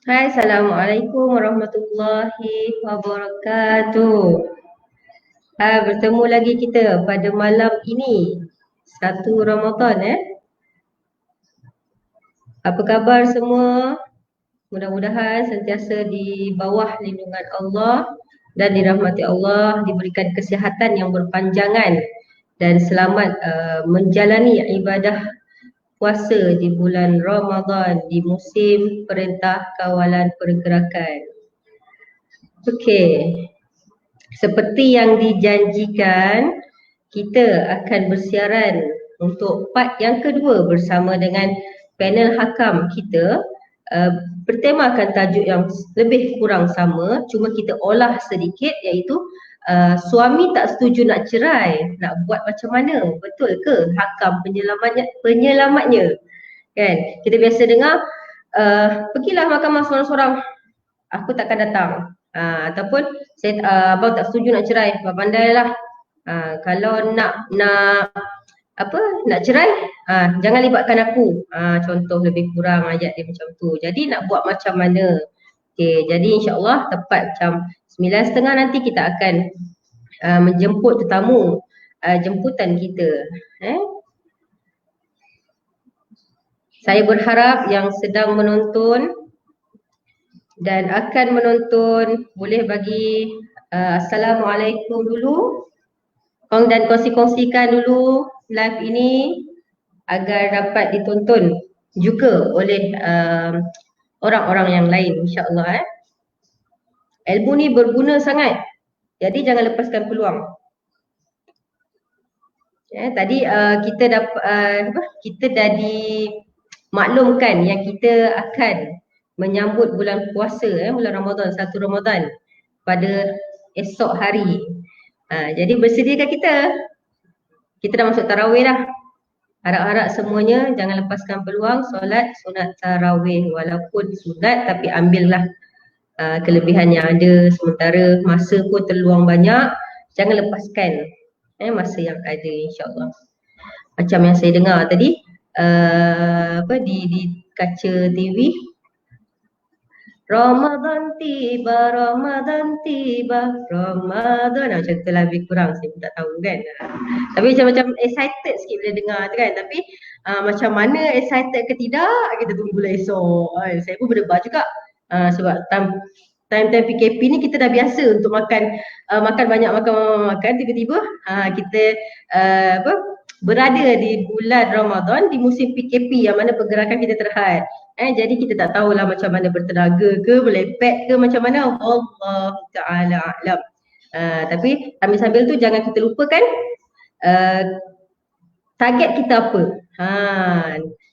Hai, Assalamualaikum warahmatullahi wabarakatuh. Bertemu lagi kita pada malam ini, 1 Ramadan. Apa khabar semua? Mudah-mudahan sentiasa di bawah lindungan Allah dan dirahmati Allah, diberikan kesihatan yang berpanjangan dan selamat menjalani ibadah puasa di bulan Ramadan di musim Perintah Kawalan Pergerakan. Okey, seperti yang dijanjikan, kita akan bersiaran untuk part yang kedua bersama dengan panel hakam kita, bertemakan tajuk yang lebih kurang sama, cuma kita olah sedikit, iaitu suami tak setuju nak cerai, nak buat macam mana? Betul ke hakam penyelamatnya? Kan? Kita biasa dengar, pergilah mahkamah seorang-seorang, aku takkan datang. Ataupun abang tak setuju nak cerai, abang pandailah. Kalau nak cerai, jangan libatkan aku. Contoh lebih kurang ayat dia macam tu. Jadi nak buat macam mana? Okey, jadi insya-Allah tepat jam 9.30 nanti kita akan menjemput tetamu jemputan kita. Saya berharap yang sedang menonton dan akan menonton boleh bagi Assalamualaikum dulu dan kongsi-kongsikan dulu live ini agar dapat ditonton juga oleh orang-orang yang lain, insya-Allah. Ilmu ni berguna sangat, jadi jangan lepaskan peluang. Tadi kita dah dimaklumkan yang kita akan menyambut bulan puasa, bulan Ramadan, 1 Ramadan pada esok hari. Jadi bersediakah kita? Kita dah masuk tarawih dah. Harap-harap semuanya jangan lepaskan peluang sunat tarawih, walaupun sunat tapi ambillah kelebihan yang ada, sementara masa pun terluang banyak, jangan lepaskan masa yang ada, insya-Allah. Macam yang saya dengar tadi di kaca TV, Ramadan tiba, macam tu lah, lebih kurang saya pun tak tahu kan. Tapi macam excited sikit bila dengar tu kan. Tapi macam mana excited ke tidak, kita tunggulah esok. Saya pun berdebar juga. Sebab time PKP ni kita dah biasa untuk makan banyak, makan tiba-tiba kita berada di bulan Ramadan di musim PKP yang mana pergerakan kita terhad. Jadi kita tak tahulah macam mana bertenaga ke, melepek ke macam mana, Allah Ta'ala a'lam. Tapi sambil-sambil tu jangan kita lupakan target kita apa.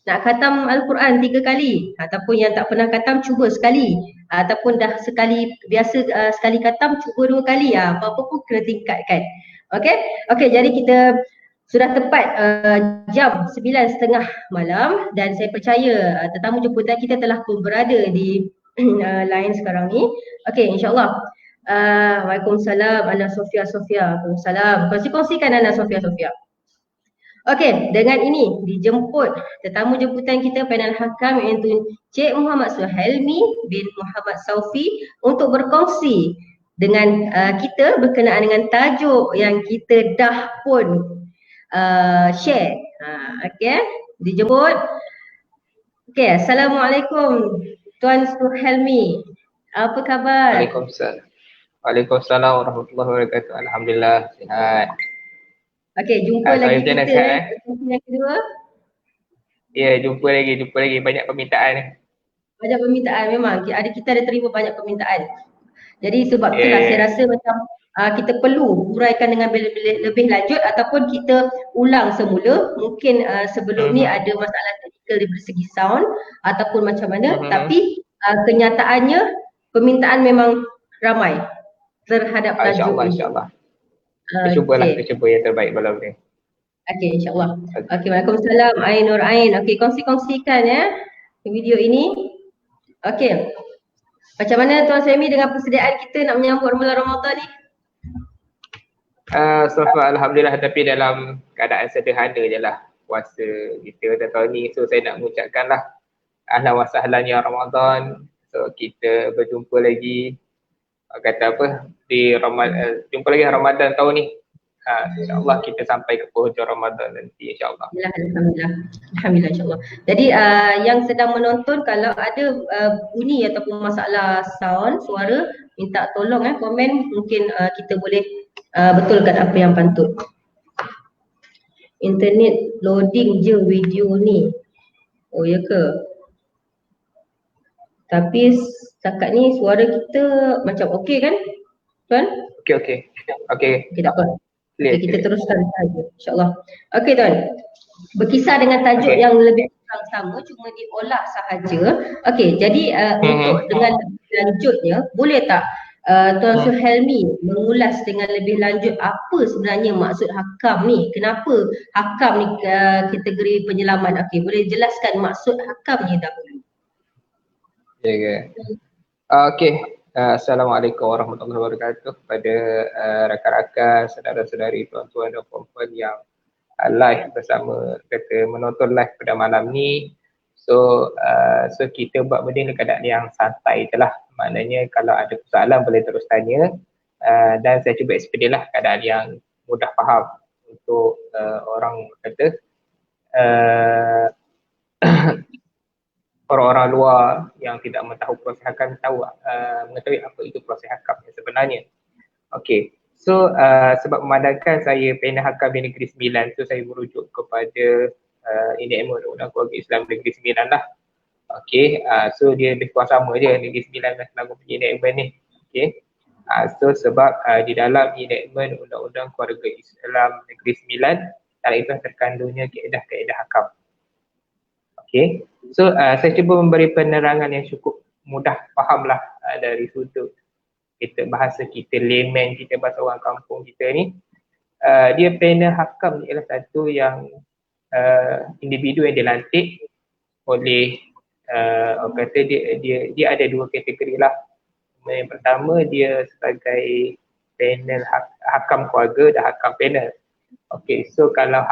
Nak khatam Al-Quran 3 kali, ataupun yang tak pernah khatam cuba sekali, ataupun dah sekali khatam cuba 2 kali, apa-apa pun kena tingkatkan. Okey, jadi kita sudah tepat jam 9.30 malam dan saya percaya tetamu jemputan kita telah pun berada di line sekarang ni. Okey, insya-Allah. Waalaikumsalam Ana Sofia. Waalaikumsalam. Kongsikan Ana Sofia. Okey, dengan ini dijemput tetamu jemputan kita panel hakam, iaitu Cik Muhammad Suhailmi bin Muhammad Saufi, untuk berkongsi dengan kita berkenaan dengan tajuk yang kita dah pun share. Okey, dijemput. Okey, Assalamualaikum Tuan Suhailmi. Apa khabar? Waalaikumsalam warahmatullahi wabarakatuh. Alhamdulillah, sihat. Okey, jumpa lagi kita yang kedua. Ya, jumpa lagi. Banyak permintaan. Banyak permintaan memang. Kita ada terima banyak permintaan. Jadi sebab itulah saya rasa macam kita perlu uraikan dengan lebih lanjut, ataupun kita ulang semula. Mungkin sebelum ni ada masalah teknikal dari segi sound ataupun macam mana, tapi kenyataannya permintaan memang ramai terhadap tajuk ini. InsyaAllah. Kita cuba yang terbaik malam ni. Okey, insyaAllah. Okey, Waalaikumsalam Ain Nur Ain. Okey, kongsikan video ini. Okey. Macam mana Tuan Suhailmi dengan persediaan kita nak menyambut bulan Ramadan ni? Alhamdulillah, tapi dalam keadaan sederhana je lah puasa kita tahun ni. So saya nak mengucapkanlah ahlan wa sahlan ya Ramadan. So kita berjumpa lagi kata apa di jumpa lagi Ramadan tahun ni. InsyaAllah kita sampai ke penghujung Ramadan nanti insyaAllah. Alhamdulillah. Alhamdulillah insyaAllah. Jadi yang sedang menonton kalau ada bunyi ataupun masalah sound, suara, minta tolong komen, mungkin kita boleh betulkan apa yang pantut. Internet loading je video ni. Oh ya ke? Tapi setakat ni suara kita macam okey kan? Tuan? Okey. Okey tak apa. Clear, Okay, kita teruskan saja insyaAllah. Okey tuan. Berkisar dengan tajuk yang lebih kurang sama, cuma diolah sahaja. Okey, jadi untuk dengan lanjutnya, boleh tak Tuan Suhelmi mengulas dengan lebih lanjut apa sebenarnya maksud hakam ni? Kenapa hakam ni kategori penyelamat? Okey, boleh jelaskan maksud hakam ni dahulu. Okey. Assalamualaikum warahmatullahi wabarakatuh kepada rakan-rakan, saudara-saudari, tuan-tuan dan puan-puan yang live bersama, menonton live pada malam ni. So kita buat benda ni keadaan yang santai je lah. Maknanya kalau ada persoalan boleh terus tanya, dan saya cuba explain lah keadaan yang mudah faham untuk orang kata orang-orang luar yang tidak mengetahui proses hakam mengetahui apa itu proses hakam yang sebenarnya. Okey. So sebab memandangkan saya pena hakam di Negeri Sembilan, so saya merujuk kepada enactment Undang-Undang Keluarga Islam Negeri Sembilan lah. Okey. So dia lebih kurang sama je Negeri Sembilan dan Selangor punya enactment ni. Okey. So sebab di dalam enactment Undang-Undang Keluarga Islam Negeri Sembilan, dalam itu terkandungnya kaedah-kaedah hakam. Okay, so saya cuba memberi penerangan yang cukup mudah faham lah dari sudut kita bahasa kita layman, kita bahasa orang kampung kita ni. Dia pena hakam ni ialah satu yang individu yang dilantik oleh orang kata dia ada dua kategori lah. Yang pertama dia sebagai panel hakam keluarga dan hakam panel. Okey, so kalau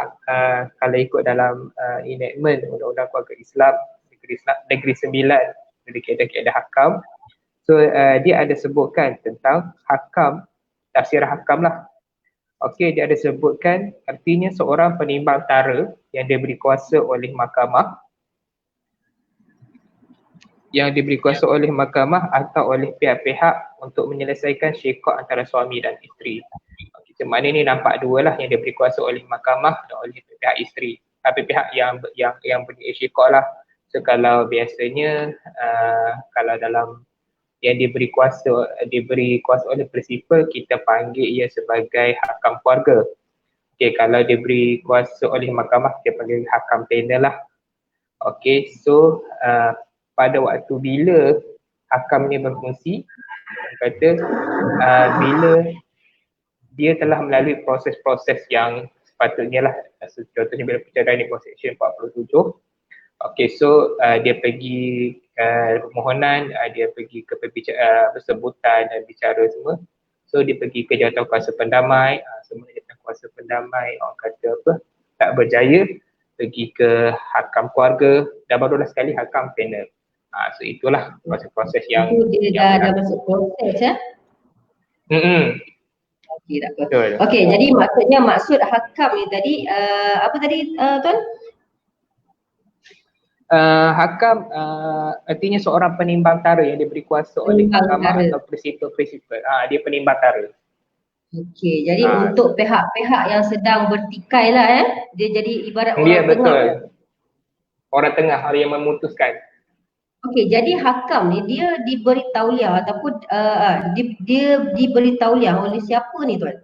ikut dalam enactment Undang-Undang Keluarga Islam Negeri Sembilan, dari kaedah-kaedah hakam, so dia ada sebutkan tentang hakam, tafsir hakam lah. Okey, dia ada sebutkan artinya seorang penimbang tara yang diberi kuasa oleh mahkamah, atau oleh pihak-pihak untuk menyelesaikan syikok antara suami dan isteri. Mana ni nampak dua lah, yang diberi kuasa oleh mahkamah dan oleh pihak isteri. Tapi pihak yang punya syikok lah. So kalau biasanya kalau dalam yang diberi kuasa oleh prinsipal, kita panggil ia sebagai hakam keluarga. Okay, kalau diberi kuasa oleh mahkamah, kita panggil hakam panel lah. Okay, so pada waktu bila hakam ni berfungsi, kata bila dia telah melalui proses-proses yang sepatutnya lah. Contohnya bila perceraian ni Section 47. Okay, so dia pergi permohonan, dia pergi ke persebutan dan bicara semua. So dia pergi ke jawatan kuasa pendamai, semua jawatan kuasa pendamai orang kata apa, tak berjaya, pergi ke hakam keluarga dan barulah sekali hakam panel. So itulah proses-proses yang itu dia dah masuk proses Okey, tak apa. Okey, jadi maksud hakam ni tadi apa tadi tuan? Hakam artinya seorang penimbang tara yang diberi kuasa oleh mahkamah atau prinsipal. Dia penimbang tara. Okey, jadi untuk pihak-pihak yang sedang bertikai lah dia jadi ibarat orang tengah. Betul. Orang tengah, orang yang memutuskan. Okey, jadi hakam ni dia diberi tauliah ataupun dia diberi tauliah oleh siapa ni tuan?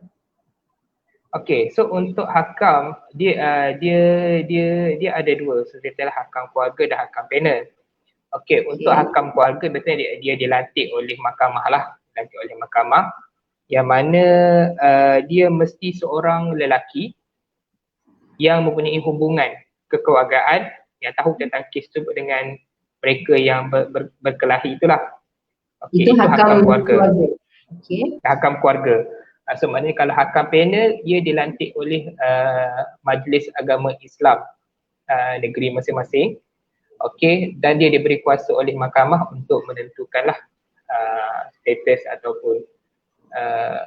Okey, so untuk hakam dia ada dua, so dia adalah hakam keluarga dan hakam panel. Okey, untuk hakam keluarga biasanya dia dilantik oleh mahkamah lah, dilantik oleh mahkamah yang mana dia mesti seorang lelaki yang mempunyai hubungan kekeluargaan, yang tahu tentang kes tersebut dengan mereka yang berkelahi itulah. Okay, itu hakam keluarga. Okay. Hakam keluarga. So maknanya kalau hakam panel, dia dilantik oleh Majlis Agama Islam negeri masing-masing. Okey, dan dia diberi kuasa oleh mahkamah untuk menentukanlah status ataupun uh,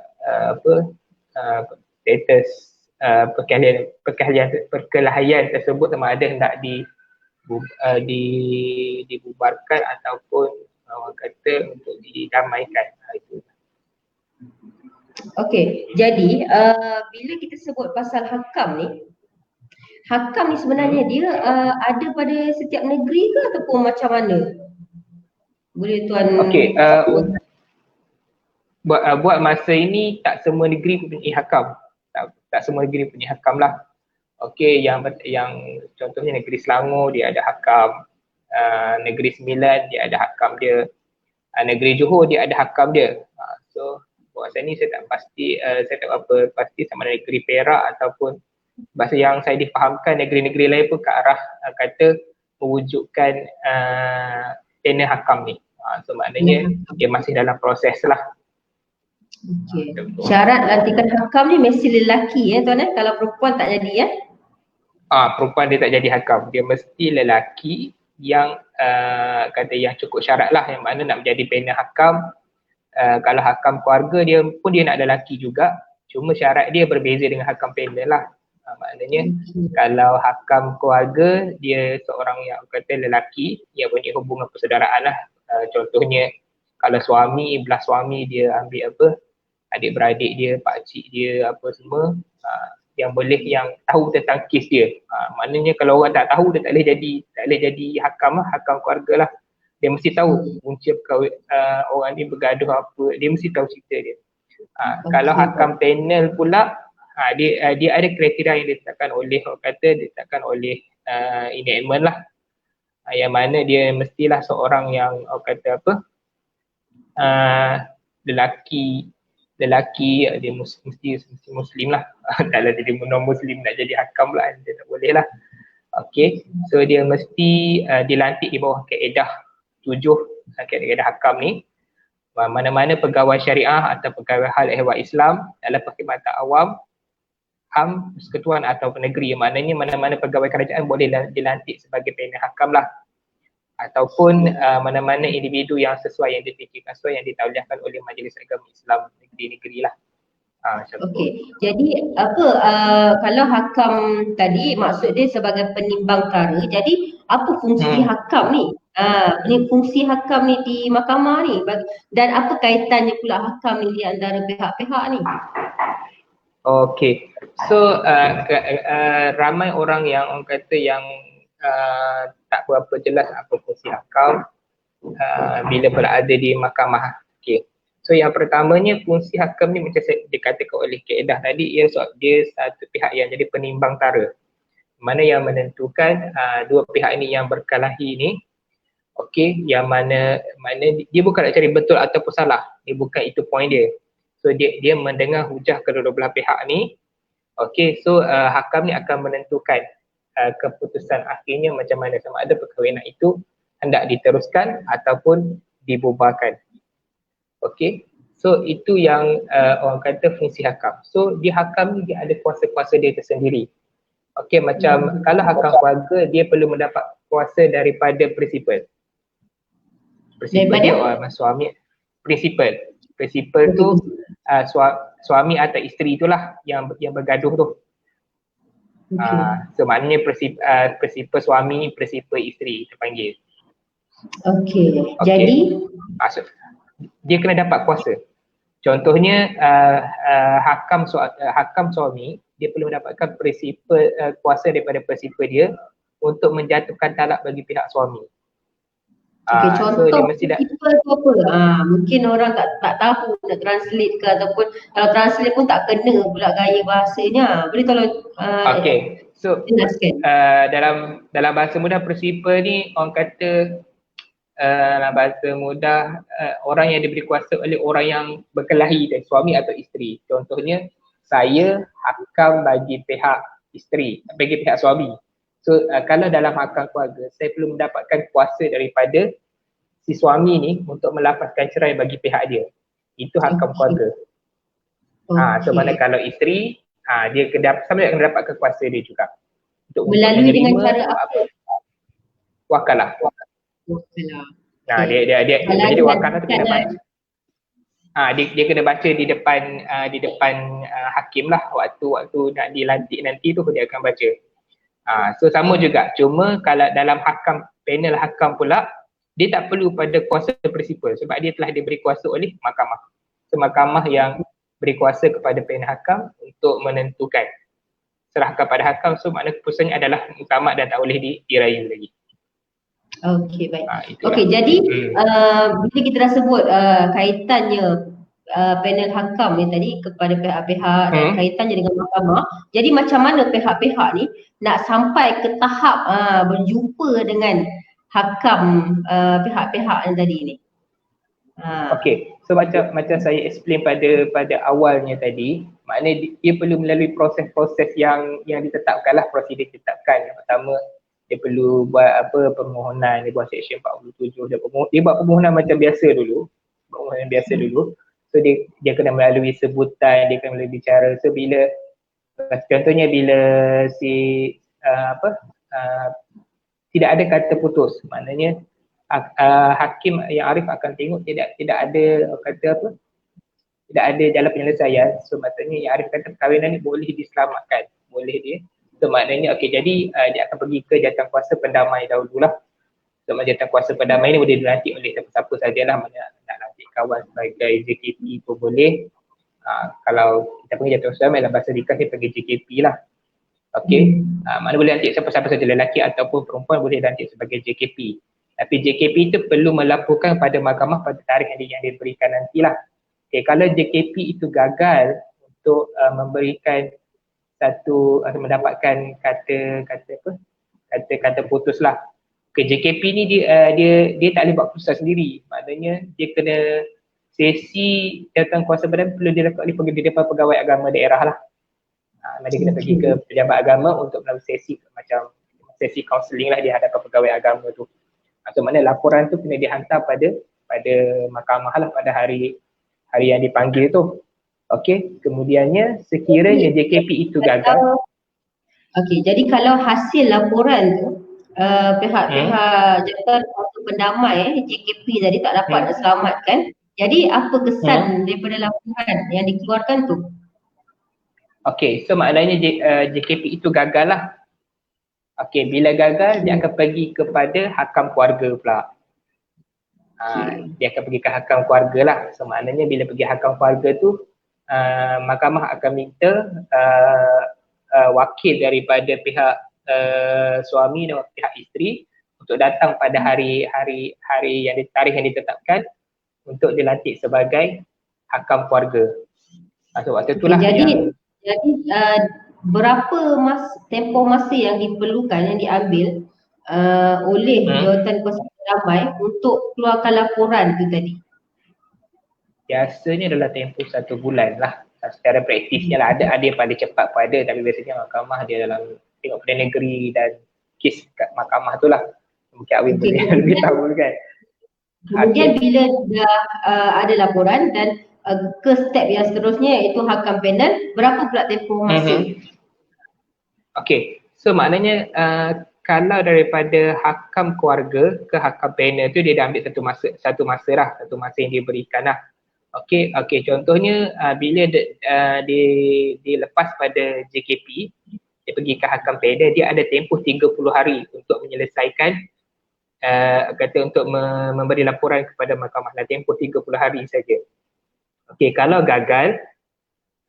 apa status perkelahian tersebut sama ada hendak dibubarkan ataupun orang kata untuk didamaikan. Itu. Okey, jadi bila kita sebut pasal hakam ni sebenarnya dia ada pada setiap negeri ke ataupun macam mana? Boleh tuan Okey, buat masa ini tak semua negeri mempunyai hakam. Tak semua negeri punya hakam lah. Okey, yang contohnya negeri Selangor dia ada hakam, negeri Sembilan dia ada hakam dia, negeri Johor dia ada hakam dia. So buat saya ni saya tak pasti, saya tak apa pasti sama ada negeri Perak ataupun bahasa yang saya difahamkan negeri-negeri lain pun ke arah kata mewujudkan panel hakam ni. So maknanya dia masih dalam proses lah. Okay. Syarat lantikan hakam ni mesti lelaki tuan kalau perempuan tak jadi perempuan dia tak jadi hakam. Dia mesti lelaki yang kata yang cukup syarat lah, yang mana nak menjadi panel hakam. Kalau hakam keluarga dia pun dia nak lelaki juga, cuma syarat dia berbeza dengan hakam panel lah. Maknanya kalau hakam keluarga dia seorang yang kata lelaki yang punya hubungan persaudaraan lah. Contohnya kalau suami, belah suami dia ambil apa, adik-beradik dia, pakcik dia apa semua, yang boleh yang tahu tentang kes dia. Maknanya kalau orang tak tahu dia tak boleh jadi hakam lah, hakam keluarga lah. Dia mesti tahu punca orang ni bergaduh apa, dia mesti tahu cerita dia. Kalau hakam panel pula, dia ada kriteria yang ditetapkan oleh orang kata ditetapkan oleh enactment lah. Yang mana dia mestilah seorang yang orang kata apa, lelaki dia mesti muslim lah. Kalau dia non muslim nak jadi hakam lah, dia tak boleh lah. Okey, so dia mesti dilantik di bawah kaedah 7 kaedah hakam ni. Mana-mana pegawai syariah atau pegawai hal ehwal Islam dalam perkhidmatan awam, HAM, persekutuan atau negeri, maknanya mana-mana pegawai kerajaan boleh dilantik sebagai panel hakam lah. Ataupun mana-mana individu yang sesuai, yang difikirkan sesuai, yang ditauliahkan oleh Majlis Agama Islam negeri-negeri lah. Okey, jadi apa kalau hakam tadi maksud dia sebagai penimbang perkara, jadi apa fungsi hakam ni? Fungsi hakam ni di mahkamah ni dan apa kaitannya pula hakam ni di antara pihak-pihak ni? Okey, so ramai orang yang orang kata yang tak berapa jelas apa fungsi hakam bila berada di mahkamah. Okey. So yang pertamanya fungsi hakam ni macam dikatakan oleh kaedah tadi, dia satu pihak yang jadi penimbang perkara. Mana yang menentukan dua pihak ini yang berkelahi ni, okey, yang mana dia bukan nak cari betul ataupun salah. Dia bukan itu point dia. So dia mendengar hujah kedua belah pihak ni. Okey, so hakam ni akan menentukan keputusan akhirnya macam mana, sama ada perkahwinan itu hendak diteruskan ataupun dibubarkan. Okey, so itu yang orang kata fungsi hakam. So di hakam ni dia ada kuasa-kuasa dia tersendiri. Okey, macam kalau hakam keluarga dia perlu mendapat kuasa daripada prinsipal. Prinsipal dia orang suami, prinsipal tu suami atau isteri itulah yang bergaduh tu. So maknanya prinsipal suami, prinsipal isteri terpanggil. Okey. Jadi dia kena dapat kuasa. Contohnya hakam suami dia perlu mendapatkan prinsipal kuasa daripada prinsipal dia untuk menjatuhkan talak bagi pihak suami. Okey, contoh so prinsipal tu apa? Mungkin orang tak tahu nak translate ke ataupun kalau translate pun tak kena pula gaya bahasanya. Boleh tolong okey. So dalam bahasa mudah prinsipal ni orang kata dalam bahasa mudah orang yang diberi kuasa oleh orang yang berkelahi dari suami atau isteri. Contohnya saya hakam bagi pihak isteri, bagi pihak suami. So kalau dalam hakam keluarga saya perlu mendapatkan kuasa daripada si suami ni untuk melafazkan cerai bagi pihak dia. Itu hakam keluarga. So mana kalau isteri dia sama dia kena dapatkan kuasa dia juga. Untuk melalui dengan cara apa? wakalah. Wakalah. Nah, Okay. dia jadi Halangan wakalah tu kena baca. Dia kena baca di depan hakim lah waktu nak dilantik nanti tu dia akan baca. So sama juga, cuma kalau dalam panel hakam pula dia tak perlu pada kuasa prinsipal sebab dia telah diberi kuasa oleh mahkamah. So mahkamah yang beri kuasa kepada panel hakam untuk menentukan, serahkan pada hakam. So makna keputusannya adalah muktamad dan tak boleh dirayu lagi. Okey, baik. Okey, jadi bila kita dah sebut kaitannya panel hakam ni tadi kepada pihak-pihak dan kaitannya dengan mahkamah, jadi macam mana pihak-pihak ni nak sampai ke tahap berjumpa dengan hakam pihak-pihak yang tadi ni? Okey, so macam saya explain pada awalnya tadi, maknanya dia perlu melalui proses-proses yang ditetapkan lah, prosedur ditetapkan. Yang pertama, dia perlu buat permohonan, dia buat section 47, dia buat permohonan macam biasa dulu, so dia kena melalui sebutan, dia kena melalui bicara. So bila contohnya bila tidak ada kata putus, maknanya hakim yang arif akan tengok tidak ada tidak ada jalan penyelesaian. So maksudnya yang arif kata perkahwinan ni boleh diselamatkan, boleh dia. So maknanya jadi dia akan pergi ke jawatankuasa pendamai dahululah. So jawatankuasa pendamai ni boleh dilantik oleh siapa-siapa sajalah, maknanya nak lantik kawan sebagai JKP pun boleh. Kalau kita panggil jawatankuasa pendamai dalam bahasa ringkas dia panggil JKP lah. Okey, mana boleh lantik siapa-siapa saja, lelaki ataupun perempuan boleh lantik sebagai JKP. Tapi JKP itu perlu melaporkan pada mahkamah pada tarikh yang diberikan nantilah. Okey, kalau JKP itu gagal untuk memberikan satu atau mendapatkan kata putus lah. Ke JKP ni dia tak boleh buat keputusan sendiri. Maknanya dia kena sesi jawatankuasa pendamai perlu dilakukan oleh pegawai agama daerah lah. Dia kena pergi ke pejabat agama untuk melalui sesi macam sesi kaunseling lah di hadapan pegawai agama tu. So mana laporan tu kena dihantar pada mahkamah lah pada hari yang dipanggil tu. Okey, kemudiannya sekiranya JKP itu gagal. Okey, jadi kalau hasil laporan tu pihak-pihak jawatankuasa pendamai JKP tadi tak dapat selamatkan, jadi apa kesan daripada laporan yang dikeluarkan tu? Okey, so maknanya JKP itu gagal lah. Okey, bila gagal dia akan pergi kepada hakam keluarga pula. Dia akan pergi ke hakam keluarga lah. So maknanya bila pergi hakam keluarga tu, mahkamah akan minta wakil daripada pihak suami dan pihak isteri untuk datang pada hari yang tarikh yang ditetapkan untuk dilantik sebagai hakam keluarga. So waktu itulah jadi berapa tempoh masa yang diperlukan, yang diambil oleh jawatankuasa pendamai untuk keluarkan laporan tu tadi? Biasanya dalam tempoh 1 bulan lah. Secara praktisnya lah, ada yang paling cepat pun ada, tapi biasanya mahkamah dia dalam tengok perdana negeri dan kes kat mahkamah tu lah. Mungkin Awin boleh lebih tahu kan. Kemudian bila dah ada laporan dan ke step yang seterusnya iaitu hakam panel, berapa pula tempoh masa? Okey, so maknanya kalau daripada hakam keluarga ke hakam panel tu dia dah ambil satu masa yang dia berikan lah. Okey, contohnya bila dilepas pada JKP, dia pergi ke hakam panel, dia ada tempoh 30 hari untuk menyelesaikan untuk memberi laporan kepada mahkamah, tempoh 30 hari saja. Okey, kalau gagal,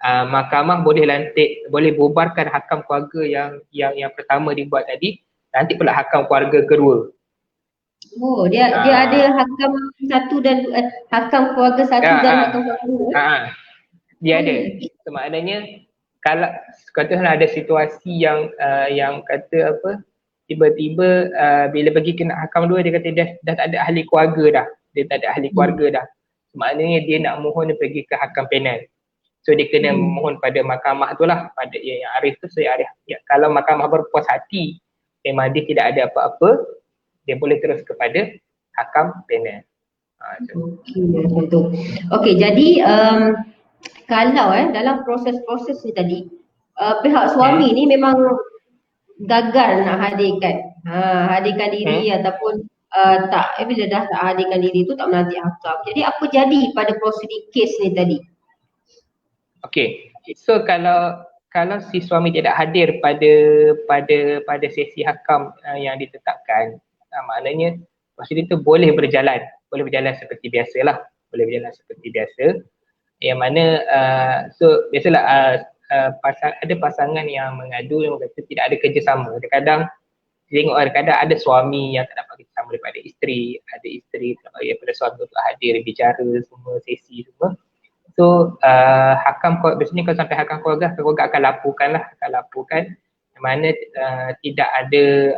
mahkamah boleh bubarkan hakam keluarga yang pertama dibuat tadi, nanti pula hakam keluarga kedua. Oh, dia ada hakam satu dan hakam keluarga satu dan hakam keluarga kedua. Dia ada. So, maknanya kalau katakanlah ada situasi yang kata tiba-tiba bila pergi kena hakam dua, dia kata dah tak ada ahli keluarga dah. Dia tak ada ahli keluarga dah. Maknanya dia nak mohon dia pergi ke hakam panel. So dia kena mohon pada mahkamah tu lah, pada yang arif tu. So kalau mahkamah berpuas hati memang dia tidak ada apa-apa, dia boleh terus kepada hakam panel. Okey, jadi kalau dalam proses-proses ni tadi pihak suami ni memang gagal nak hadirkan diri ataupun bila dah tak hadirkan diri tu tak melantik hakam. Jadi apa jadi pada prosedur kes ni tadi? Okey. So kalau si suami tidak hadir pada sesi hakam yang ditetapkan, maknanya prosedur itu boleh berjalan seperti biasalah, boleh berjalan seperti biasa. Yang mana so biasalah ada pasangan yang mengadu yang kata tidak ada kerjasama. Kadang-kadang kadang-kadang ada suami yang tak dapat kerjasama daripada isteri, ada isteri tak bagi daripada suami untuk hadir bicara semua sesi semua. So biasanya kalau sampai hakam keluarga akan laporkan di mana tidak ada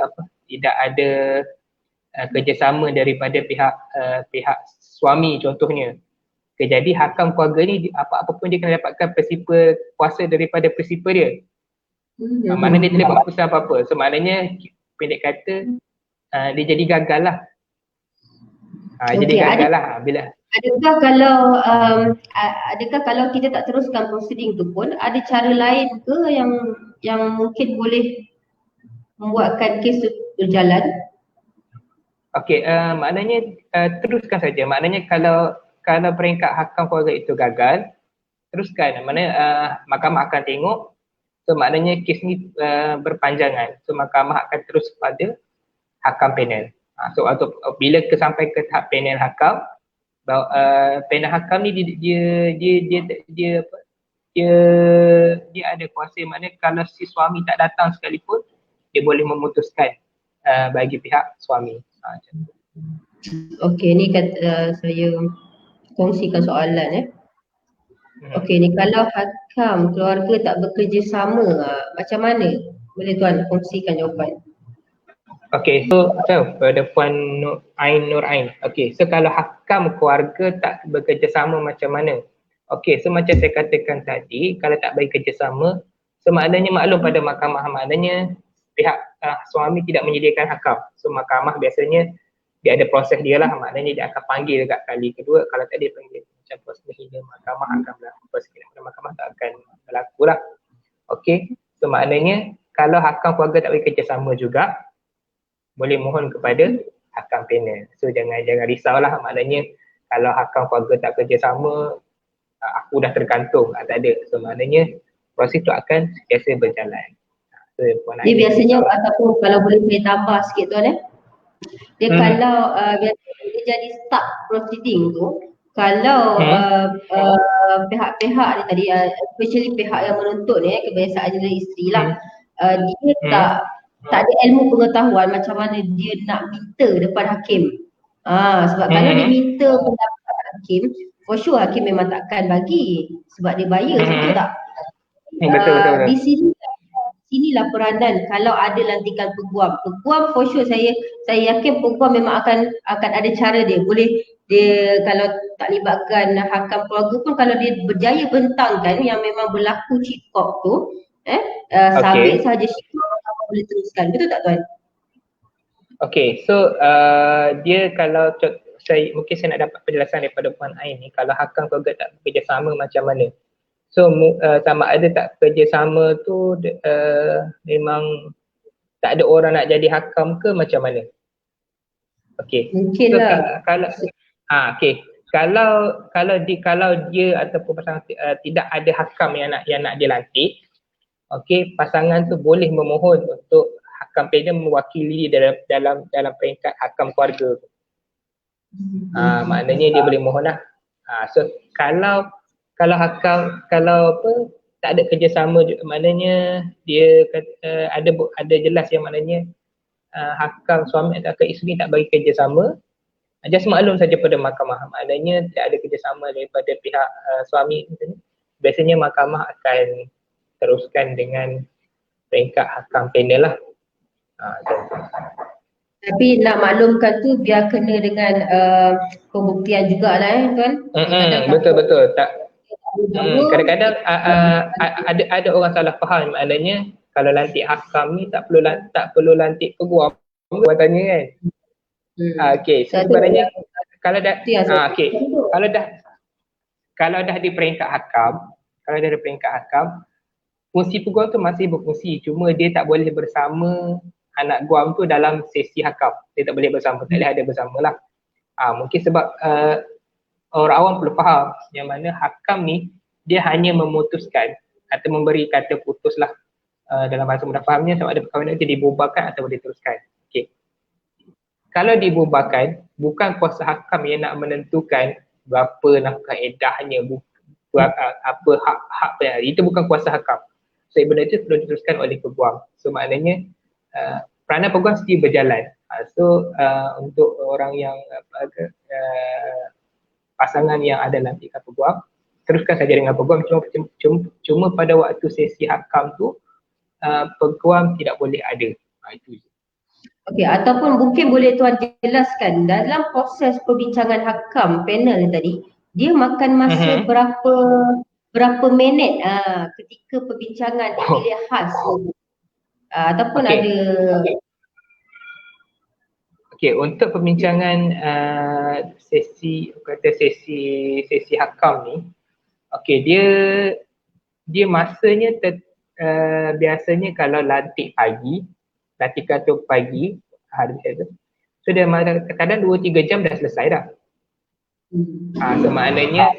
kerjasama daripada pihak suami contohnya. Okay, jadi hakam keluarga ni apa-apa pun dia kena dapatkan prinsipal kuasa daripada prinsipal dia. Maknanya dia tidak buat keputusan apa-apa. So maknanya pendek kata dia jadi gagal lah. Jadi gagal lah bila. Adakah kalau kita tak teruskan prosedur tu pun ada cara lain ke yang mungkin boleh membuatkan kes tu berjalan? Okey, maknanya teruskan saja. Maknanya kalau peringkat hakam keluarga itu gagal, teruskan. Maknanya mahkamah akan tengok. So maknanya kes ni berpanjangan. So mahkamah akan terus pada hakam panel. So bila sampai ke tahap panel hakam, panel hakam ni dia ada kuasa, maknanya kalau si suami tak datang sekalipun dia boleh memutuskan bagi pihak suami. Okey, ni saya kongsikan soalan Okey, ni kalau hakam keluarga tak bekerjasama, macam mana? Boleh tuan kongsikan jawapan. Okey, so pada Puan Nur Ain. Okey, so kalau hakam keluarga tak bekerjasama macam mana? Okey, so macam saya katakan tadi, kalau tak bagi kerjasama, so maknanya maklum pada mahkamah, maknanya pihak suami tidak menyediakan hakam. So mahkamah biasanya dia ada proses dia lah, maknanya dia akan panggil dekat kali kedua. Kalau tak dia panggil macam proses hingga mahkamah akan berlaku, proses mahkamah tak akan berlaku lah. Okey, so maknanya kalau hakam keluarga tak bagi kerjasama juga, boleh mohon kepada hakam panel. So jangan risaulah, maknanya kalau hakam keluarga tak kerjasama, aku dah tergantung, tak ada. So maknanya proses tu akan biasa berjalan. So, dia biasanya ataupun kalau boleh saya tambah sikit tuan dia kalau biasanya dia jadi start proceeding tu, kalau pihak-pihak ni tadi, especially pihak yang menuntut ni, kebiasaan dari isteri lah, dia tak ada ilmu pengetahuan macam mana dia nak minta depan hakim. Sebab kalau dia minta pendapat hakim, for sure hakim memang takkan bagi sebab dia bayar, betul tak? Betul. Di sinilah peranan kalau ada lantikan peguam. Peguam for sure saya yakin peguam memang akan ada cara dia. Boleh dia kalau tak libatkan hakam keluarga pun, kalau dia berjaya bentangkan yang memang berlaku cikok tu, sabit sahaja cikok boleh teruskan. Betul tak tuan? Okey, so dia kalau mungkin saya nak dapat penjelasan daripada Puan Ain ni, kalau hakam keluarga tak bekerjasama macam mana? So sama ada tak kerjasama tu memang tak ada orang nak jadi hakam ke macam mana? Okey. Mungkin lah. Kalau dia ataupun pasangan tidak ada hakam yang nak dilantik, okey, pasangan tu boleh memohon untuk hakam panel mewakili dalam peringkat hakam keluarga. Maknanya dia boleh mohon lah. So kalau hakam tak ada kerjasama, maknanya dia ada jelas yang maknanya hakam suami atau isteri tak bagi kerjasama, just maklum saja pada mahkamah, maknanya tak ada kerjasama daripada pihak suami. Biasanya mahkamah akan teruskan dengan peringkat hakam panel lah. Tapi nak maklumkan tu biar kena dengan pembuktian jugalah tuan. Betul. Kadang-kadang ada orang salah faham, maknanya kalau lantik hakam ni tak perlu lantik peguam buatannya kan. Okey, so sebenarnya kalau dah kalau dah di peringkat hakam, fungsi peguam tu masih berfungsi, cuma dia tak boleh bersama anak guam tu dalam sesi hakam. Dia tak boleh bersama, tak boleh ada bersama lah. Mungkin sebab orang awam perlu faham yang mana hakam ni dia hanya memutuskan atau memberi kata putus lah, dalam bahasa mudah fahamnya, sama ada perkahwinan itu dibubarkan atau diteruskan. Okay. Kalau dibubarkan, bukan kuasa hakam yang nak menentukan berapa nafkah eddahnya, apa hak penari, itu bukan kuasa hakam. So benda itu perlu diteruskan oleh peguam. So maknanya peranan peguam mesti berjalan. So untuk orang yang pasangan yang ada dalam tingkat peguam, teruskan saja dengan peguam, cuma pada waktu sesi hakam tu peguam tidak boleh ada. Itu je. Okey, ataupun mungkin boleh Tuan jelaskan dalam proses perbincangan hakam panel tadi, dia makan masa berapa minit ketika perbincangan dipilih khas ataupun ada. Okey, untuk perbincangan sesi hakam ni, okey, dia masanya biasanya kalau lantik kantor pagi hari tu, so dia kadang 2-3 jam dah selesai dah. So maknanya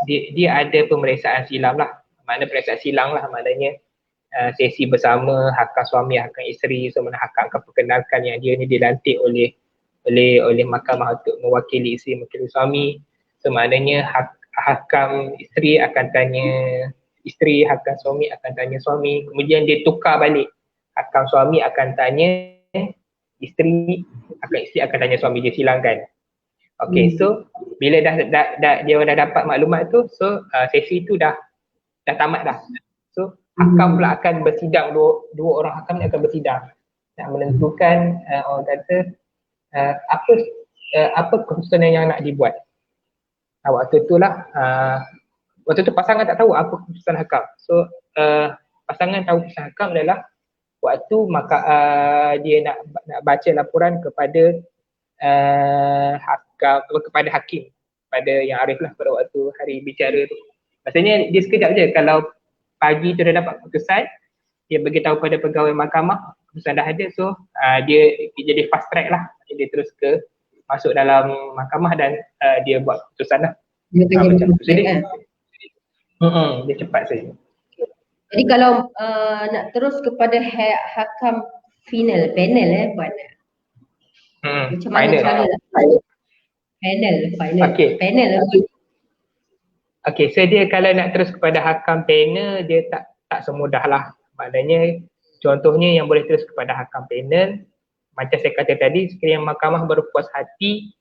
dia ada pemeriksaan silang lah. Pemeriksaan silang lah maknanya sesi bersama hakam suami, hakam isteri, semua hakam akan perkenalkan yang dia ni dilantik oleh mahkamah untuk mewakili isteri, mewakili suami. So maknanya hakam isteri akan tanya isteri, hakam suami akan tanya suami, kemudian dia tukar balik. Hakam suami akan tanya isteri, hakam isteri akan tanya suami, dia silangkan. Okay, so bila dia dah dapat maklumat tu, so sesi tu dah tamat dah. So hakam pula akan bersidang, dua orang hakam ni akan bersidang nak menentukan orang kata apa keputusan yang nak dibuat. Waktu tu pasangan tak tahu apa keputusan hakam. So pasangan tahu keputusan hakam adalah waktu dia nak baca laporan kepada kepada hakim, pada yang arif lah pada waktu hari bicara tu. Maksudnya dia sekejap je, kalau pagi tu dah dapat keputusan, dia beritahu pada pegawai mahkamah keputusan dah ada, so dia jadi fast track lah, dia terus masuk dalam mahkamah dan dia buat keputusan lah. Macam tu. Jadi dia cepat saja. Jadi kalau nak terus kepada hakam final, panel Puan. Macam mana cara panel? Okay. Panel. Okay, so dia kalau nak terus kepada hakam panel, dia tak semudah lah. Maknanya contohnya yang boleh terus kepada hakam panel, macam saya kata tadi, sekiranya mahkamah berpuas hati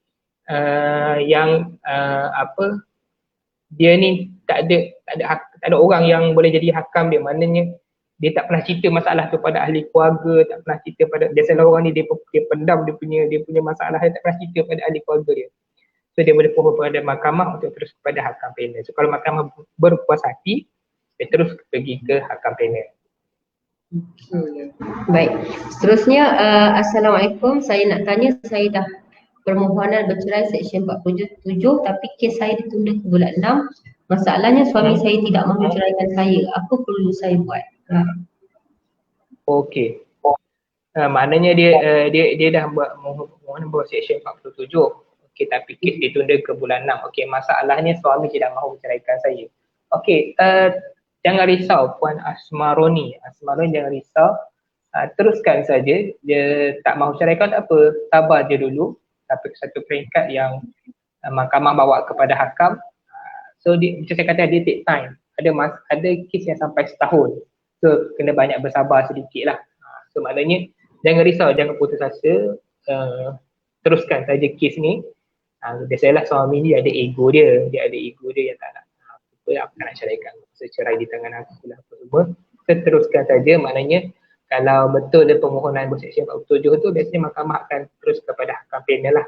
dia ni tak ada orang yang boleh jadi hakam dia, maknanya dia tak pernah cerita masalah tu pada ahli keluarga, tak pernah cerita pada, biasalah orang ni dia pendam dia punya masalah, dia tak pernah cerita pada ahli keluarga dia. So dia boleh pohon kepada mahkamah untuk terus kepada hakam panel. So kalau mahkamah berpuas hati, dia terus pergi ke hakam panel. Baik. Seterusnya, Assalamualaikum. Saya nak tanya, saya dah permohonan bercerai Seksyen 47 tapi kes saya ditunda ke bulan 6. Masalahnya suami saya tidak mahu ceraikan saya. Apa perlu saya buat? Okey. Maknanya dia dah buat permohonan buat Seksyen 47. Okey, tapi kes ditunda ke bulan 6. Okey, masalahnya suami tidak mahu ceraikan saya. Okey, jangan risau Puan Asmaroni. Jangan risau. Teruskan saja. Dia tak mahu ceraikan tak apa. Sabar je dulu sampai ke satu peringkat yang mahkamah bawa kepada hakam. So macam saya kata, dia take time. Ada kes yang sampai setahun. So kena banyak bersabar sedikit lah. So maknanya jangan risau, jangan putus asa. Teruskan saja kes ni. Biasalah suami ni ada ego dia. Dia ada ego dia yang tak nak aku nak ceraikan. So cerai di tangan aku lah apa semua. So teruskan saja, maknanya kalau betul dia permohonan berseksyen 47 tu, biasanya mahkamah akan terus kepada hakam panel lah.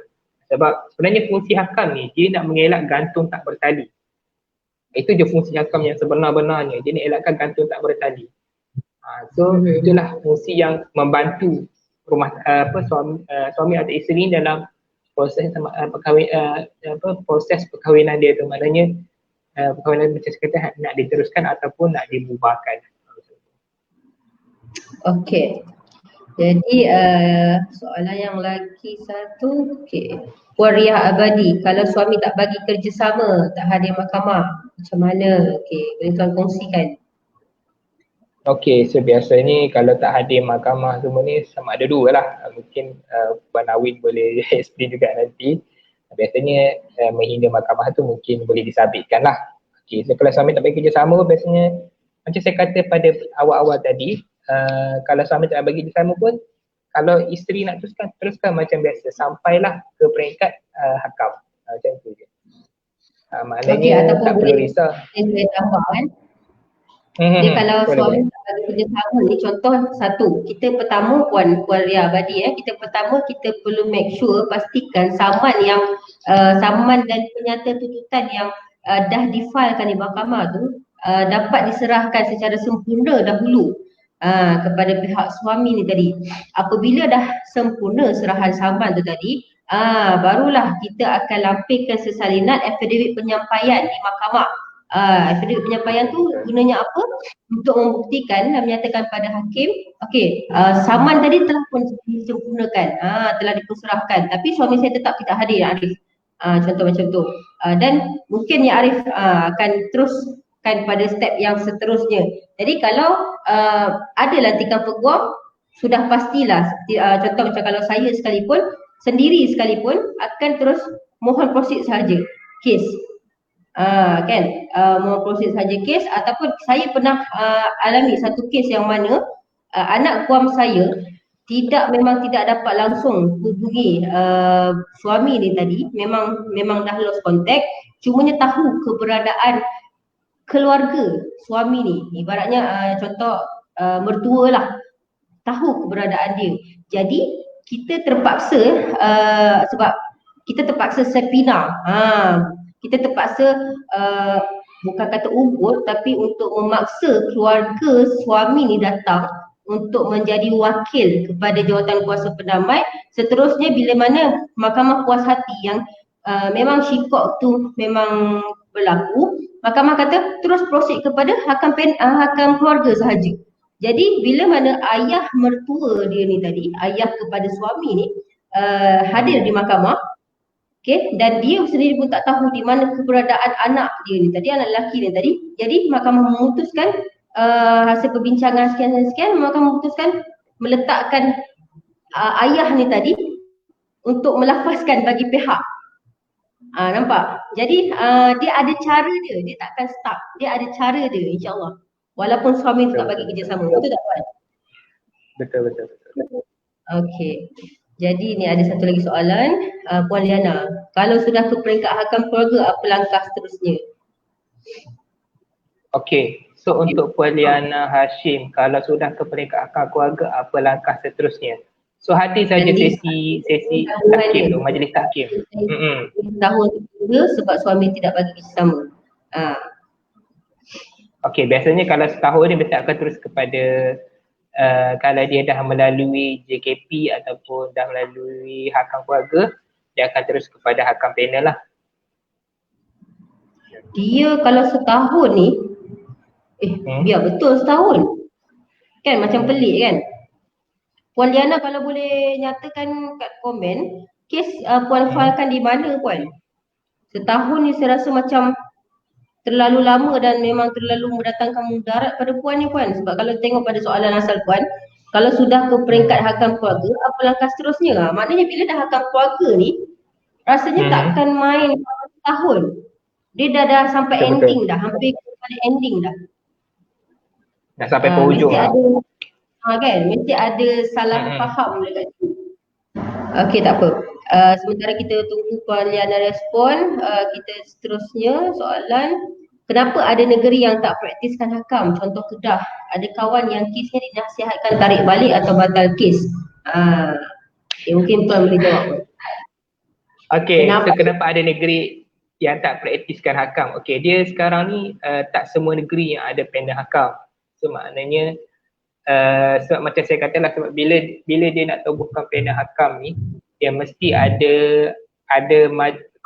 Sebab sebenarnya fungsi hakam ni, dia nak mengelak gantung tak bertali. Itu je fungsi hakam yang sebenar-benarnya. Dia nak elakkan gantung tak bertali. So itulah fungsi yang membantu suami atau isteri dalam proses proses perkahwinan dia tu. Maknanya perkahwinan macam saya kata nak diteruskan ataupun nak dibubarkan. Okey. Jadi soalan yang lagi satu, okey. Wariah abadi, kalau suami tak bagi kerjasama, tak hadir mahkamah, macam mana? Okey, boleh tuan kongsikan? Okey, so biasanya kalau tak hadir mahkamah semua ni sama ada dua lah. Mungkin Puan Awin boleh explain juga nanti. Biasanya menghina mahkamah tu mungkin boleh disabitkan lah. Okey, so kalau suami tak bagi kerjasama biasanya macam saya kata pada awal-awal tadi, kalau suami tak bagi kerjasama pun, kalau isteri nak teruskan macam biasa sampailah ke peringkat hakam. Macam tu je. Maknanya tak perlu risau. Saya tambah kan. Dia kalau suami tak bagi kerjasama ni, contoh satu, kita pertama Puan Ria Abadi kita pertama kita perlu make sure pastikan saman dan penyata tuntutan yang dah difailkan di mahkamah tu dapat diserahkan secara sempurna dahulu kepada pihak suami ni tadi. Apabila dah sempurna serahan saman tu tadi, barulah kita akan lampirkan sesalinan affidavit penyampaian di mahkamah. Affidavit penyampaian tu gunanya apa? Untuk membuktikan dan menyatakan pada hakim, okey, saman tadi telah pun disempurnakan, telah diperserahkan, tapi suami saya tetap tidak hadir, Arif. Contoh macam tu. Dan mungkin ya Arif akan teruskan pada step yang seterusnya. Jadi kalau ada lantikan peguam, sudah pastilah, contoh macam kalau saya sendiri sekalipun akan terus mohon proceed sahaja kes. Mohon proses saja kes, ataupun saya pernah alami satu kes yang mana anak guam saya memang tidak dapat langsung hubungi suami ni tadi, memang dah lost contact, cumanya tahu keberadaan keluarga suami ni, ibaratnya contoh mertua lah, tahu keberadaan dia. Jadi kita terpaksa sebab kita terpaksa sepina, kita terpaksa bukan kata ubur, tapi untuk memaksa keluarga suami ni datang untuk menjadi wakil kepada jawatan kuasa pendamai. Seterusnya bila mana mahkamah puas hati yang memang syikok tu memang berlaku, mahkamah kata terus proceed kepada hakam keluarga sahaja. Jadi bila mana ayah mertua dia ni tadi, ayah kepada suami ni hadir di mahkamah, dan dia sendiri pun tak tahu di mana keberadaan anak dia ni tadi, anak lelaki ni tadi. Jadi mahkamah memutuskan hasil perbincangan sekian, mahkamah memutuskan meletakkan ayah ni tadi untuk melafazkan bagi pihak. Nampak? Jadi dia ada cara dia takkan stuck. Dia ada cara dia, insya-Allah. Walaupun suami tu tak bagi kerjasama. Betul tak Puan? Betul. Okey. Jadi ni ada satu lagi soalan, Puan Liana. Kalau sudah ke peringkat hakam keluarga, apa langkah seterusnya? Okey, so untuk Puan Liana Hashim, kalau sudah ke peringkat hakam keluarga, apa langkah seterusnya? So hadir saja sesi tahkim tu, majlis tahkim. Tahun kedua sebab suami tidak bagi kerjasama. Okey, biasanya kalau setahun ni biasa akan terus kepada kalau dia dah melalui JKP ataupun dah melalui hakam keluarga, dia akan terus kepada hakam panel lah. Dia kalau setahun ni, biar betul setahun. Kan macam pelik kan? Puan Liana kalau boleh nyatakan kat komen, kes Puan filekan di mana Puan? Setahun ni saya rasa macam terlalu lama dan memang terlalu mendatangkan mudarat pada Puan ni Puan. Sebab kalau tengok pada soalan asal Puan, kalau sudah ke peringkat hakam keluarga, apa langkah seterusnya? Maknanya bila dah hakam keluarga ni, rasanya takkan main setahun. Dia dah sampai ending dah, hampir kepada ending dah. Dah sampai penghujung lah. Mesti ada salah faham dekat situ. Okey, tak apa. Sementara kita tunggu Puan Liana respon, kita seterusnya soalan, kenapa ada negeri yang tak praktiskan hakam? Contoh Kedah, ada kawan yang kesnya dinasihatkan tarik balik atau batal kes. Mungkin Puan boleh jawab. Okey, so kenapa ada negeri yang tak praktiskan hakam? Okey, dia sekarang ni tak semua negeri yang ada panel hakam. So maknanya sebab macam saya katalah, sebab bila dia nak tabuhkan panel hakam ni, dia mesti ada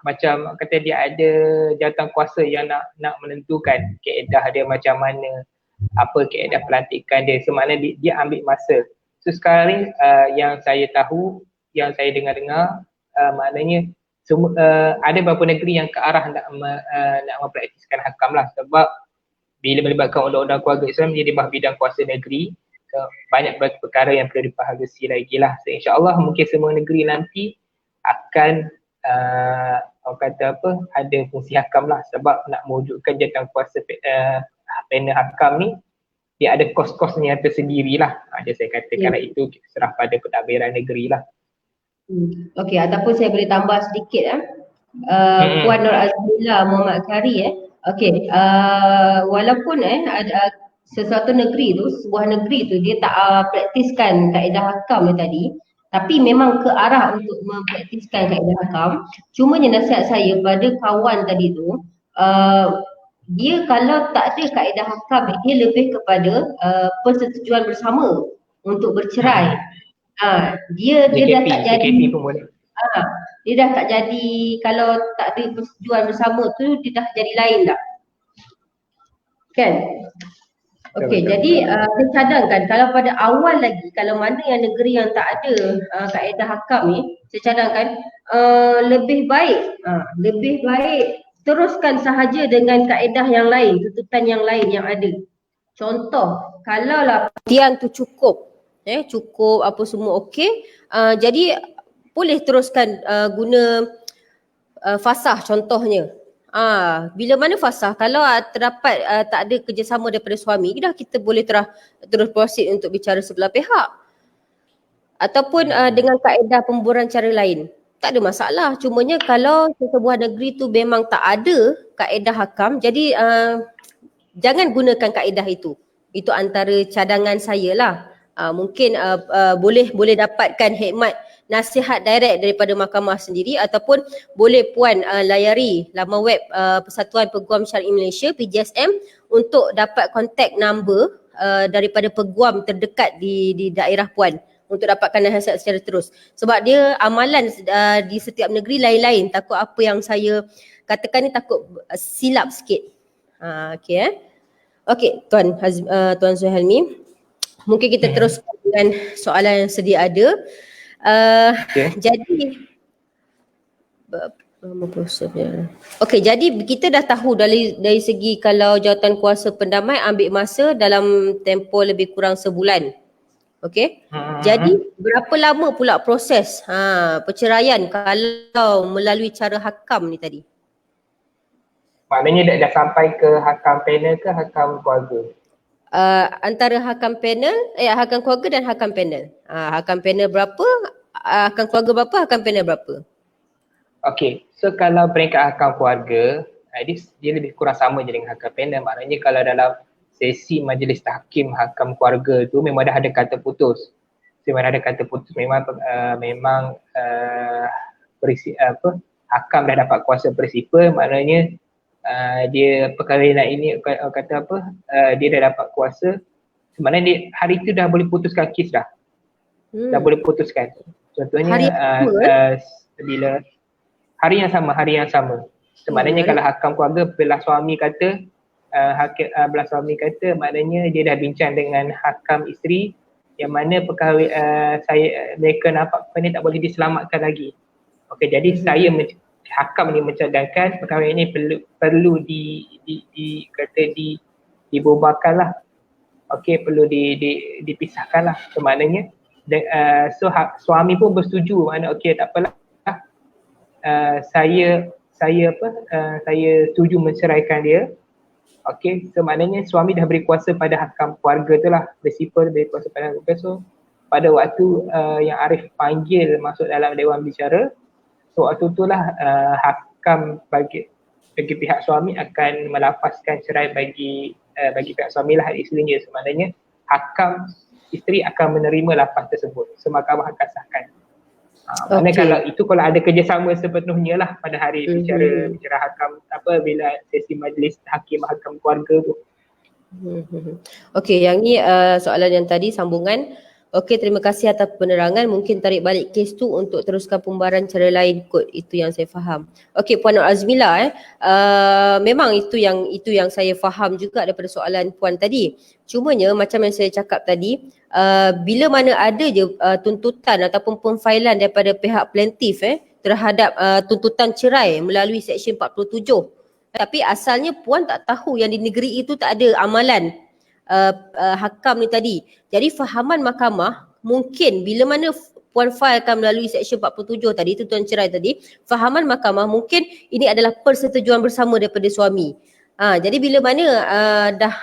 macam kata dia ada jawatan kuasa yang nak menentukan kaedah dia macam mana, apa kaedah pelantikan dia. So maknanya dia ambil masa. So sekarang ni yang saya tahu, yang saya dengar-dengar, maknanya ada beberapa negeri yang ke arah nak mempraktiskan hakam lah, sebab bila melibatkan undang-undang keluarga Islam dia di bawah bidang kuasa negeri. So, banyak perkara yang perlu dipahalusi lagi lah. So insyaAllah mungkin semua negeri nanti akan orang kata apa, ada fungsi hakam lah, sebab nak mewujudkan jawatan kuasa panel hakam ni dia ada kos-kosnya tersendiri lah. Jadi saya kata kalau itu serah pada pentadbiran negeri lah. Okey, ataupun saya boleh tambah sedikit Puan Nur Azmila Muhammad Kari okey, walaupun ada sesuatu negeri tu, sebuah negeri tu dia tak praktiskan kaedah hakam ni tadi, tapi memang ke arah untuk mempraktiskan kaedah hakam. Cumanya nasihat saya pada kawan tadi tu, dia kalau tak ada kaedah hakam, dia lebih kepada persetujuan bersama untuk bercerai. Dia dah tak jadi dia dah tak jadi, kalau tak ada persetujuan bersama tu dia dah jadi lain dah. Kan? Okey, jadi saya cadangkan kalau pada awal lagi, kalau mana yang negeri yang tak ada kaedah hakam ni, saya cadangkan lebih baik teruskan sahaja dengan kaedah yang lain, tuntutan yang lain yang ada. Contoh, kalau lah perhatian tu cukup apa semua okey, jadi boleh teruskan guna fasah contohnya. Bila mana fasah, kalau terdapat tak ada kerjasama daripada suami, dah kita boleh terus proceed untuk bicara sebelah pihak. Ataupun dengan kaedah pemburuan cara lain, tak ada masalah. Cumanya kalau sebuah negeri tu memang tak ada kaedah hakam, jadi jangan gunakan kaedah itu. Itu antara cadangan saya lah. Mungkin boleh dapatkan hikmat nasihat direct daripada mahkamah sendiri, ataupun boleh puan layari laman web Persatuan Peguam Syar'i Malaysia PJSM untuk dapat contact number daripada peguam terdekat di daerah puan untuk dapatkan nasihat secara terus. Sebab dia amalan di setiap negeri lain-lain. Takut apa yang saya katakan ni takut silap sikit. Okey, Tuan Suhailmi, mungkin kita teruskan dengan soalan yang sedia ada. Jadi okey, jadi kita dah tahu dari segi kalau jawatan kuasa pendamai ambil masa dalam tempoh lebih kurang sebulan. Okey. Jadi berapa lama pula proses perceraian kalau melalui cara hakam ni tadi? Maknanya dah sampai ke hakam panel ke hakam keluarga? Antara hakam panel, hakam keluarga dan hakam panel. Hakam panel berapa, hakam keluarga berapa, hakam panel berapa? Okey, so kalau peringkat hakam keluarga, dia lebih kurang sama je dengan hakam panel. Maknanya kalau dalam sesi majlis tahkim hakam keluarga tu memang dah ada kata putus. Memang ada kata putus, memang hakam dah dapat kuasa prinsipal, maknanya dia perkahwinan ini kata apa, dia dah dapat kuasa, sebenarnya dia hari tu dah boleh putuskan kes dah. Dah boleh putuskan. Contohnya bila hari yang sama. Sebenarnya kalau hakam keluarga belah suami kata belah suami kata, maknanya dia dah bincang dengan hakam isteri yang mana mereka nampak ni tak boleh diselamatkan lagi. Okey, jadi hakam ni mencadangkan perkahwinan ini perlu dibubarkan lah. Okey, perlu dipisahkan lah. So maknanya suami pun bersetuju, makna okey tak apalah. Saya setuju menceraikan dia. Okey, so maknanya suami dah beri kuasa pada hakam keluarga tu lah. Prinsipal beri kuasa pada hakam. So pada waktu yang Arif panggil masuk dalam dewan bicara, so waktu itulah hakam bagi pihak suami akan melafazkan cerai bagi pihak suami lah, isterinya. Sebenarnya hakam isteri akan menerima lafaz tersebut. So mahkamah akan sahkan. Maknanya kalau ada kerjasama sepenuhnya lah pada hari bicara hakam bila sesi majlis hakim hakam keluarga tu. Okey, yang ni soalan yang tadi sambungan. Okey, terima kasih atas penerangan. Mungkin tarik balik kes tu untuk teruskan pembaharan cara lain kot. Itu yang saya faham. Okey, Puan Nur Azmila memang itu yang saya faham juga daripada soalan Puan tadi. Cumanya macam yang saya cakap tadi, bila mana ada je tuntutan ataupun pemfailan daripada pihak plaintiff terhadap tuntutan cerai melalui Seksyen 47. Tapi asalnya Puan tak tahu yang di negeri itu tak ada amalan hakam ni tadi. Jadi fahaman mahkamah mungkin bila mana Puan filekan melalui Seksyen 47 tadi, tuntutan cerai tadi, fahaman mahkamah mungkin ini adalah persetujuan bersama daripada suami. Jadi bila mana dah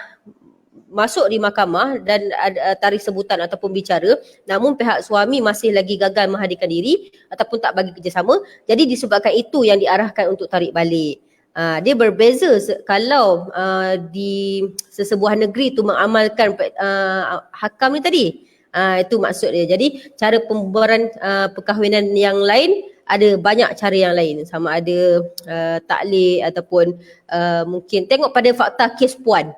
masuk di mahkamah dan ada tarikh sebutan ataupun bicara, namun pihak suami masih lagi gagal menghadirkan diri ataupun tak bagi kerjasama, jadi disebabkan itu yang diarahkan untuk tarik balik. Dia berbeza kalau di sesebuah negeri tu mengamalkan hakam ni tadi. Itu maksud dia. Jadi cara pembubaran perkahwinan yang lain ada banyak cara yang lain, sama ada taklid ataupun mungkin tengok pada fakta kes Puan.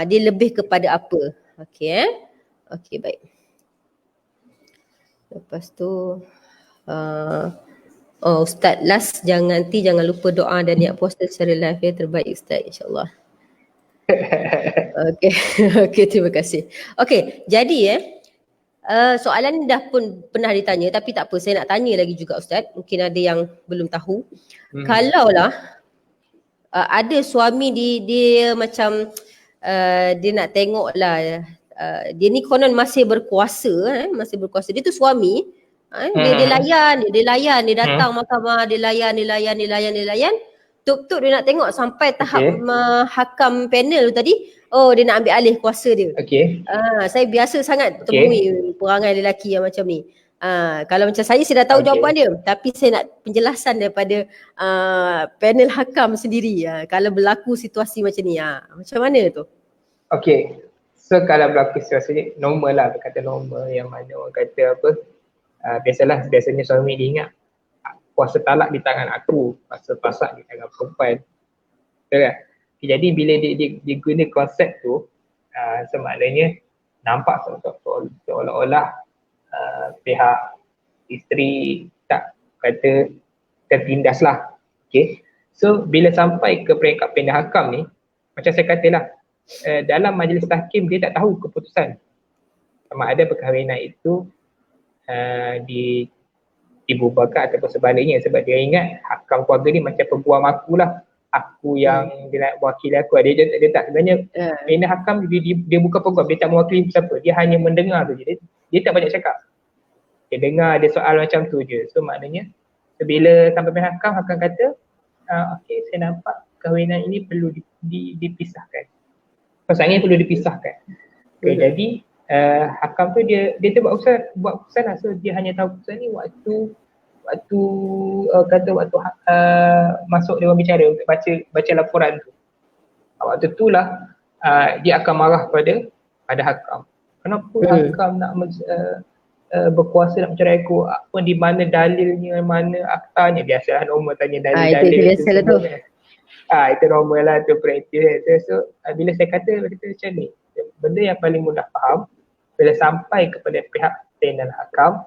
Dia lebih kepada apa. Okey Okey, baik. Lepas tu Ustaz last jangan lupa doa dan niat puasa secara live ya. Terbaik Ustaz, insyaAllah. Okey. Okey, terima kasih. Okey, jadi soalan ni dah pun pernah ditanya tapi tak apa, saya nak tanya lagi juga Ustaz. Mungkin ada yang belum tahu. Kalaulah ada suami dia macam dia nak tengok lah dia ni konon masih berkuasa, dia tu suami, dia layan, dia datang mahkamah, dia layan, tuk dia nak tengok sampai tahap hakam panel tu tadi, dia nak ambil alih kuasa dia. Saya biasa sangat temui perangai lelaki yang macam ni. Kalau macam saya dah tahu jawapan dia, tapi saya nak penjelasan daripada panel hakam sendiri. Kalau berlaku situasi macam ni, macam mana tu? Okay, so kalau berlaku situasi ni normal lah, kata normal, yang mana orang kata apa, biasanya suami dia ingat kuasa talak di tangan aku, kuasa pasak di tangan perempuan, betul kan? Jadi bila dia guna konsep tu, semaknanya nampak seolah-olah pihak isteri tak kata tertindas lah. Okay, so bila sampai ke peringkat panel hakam ni, macam saya katalah, dalam majlis tahkim dia tak tahu keputusan sama ada perkahwinan itu dibubarkan ataupun sebaliknya, sebab dia ingat hakam keluarga ni macam peguam aku lah, aku yang dia nak wakili aku. Dia tak, sebenarnya panel hakam dia bukan peguam, dia tak mewakili siapa, dia hanya mendengar tu je, dia tak banyak cakap, dia dengar dia soal macam tu je. So maknanya bila sampai panel hakam kata okey, saya nampak perkahwinan ini perlu dipisahkan, pasangan perlu dipisahkan. Okay, jadi hakam tu dia buat keputusan lah. So dia hanya tahu keputusan ni waktu masuk dewan bicara untuk baca laporan tu. Waktu tu lah dia akan marah pada hakam. Kenapa hakam nak berkuasa nak mencerai aku? Apa, di mana dalilnya, mana aktanya? Biasalah normal tanya dalil-dalil. Itu biasalah tu. Itu normal lah, tu praktis. So bila saya kata macam ni, benda yang paling mudah faham bila sampai kepada pihak panel hakam,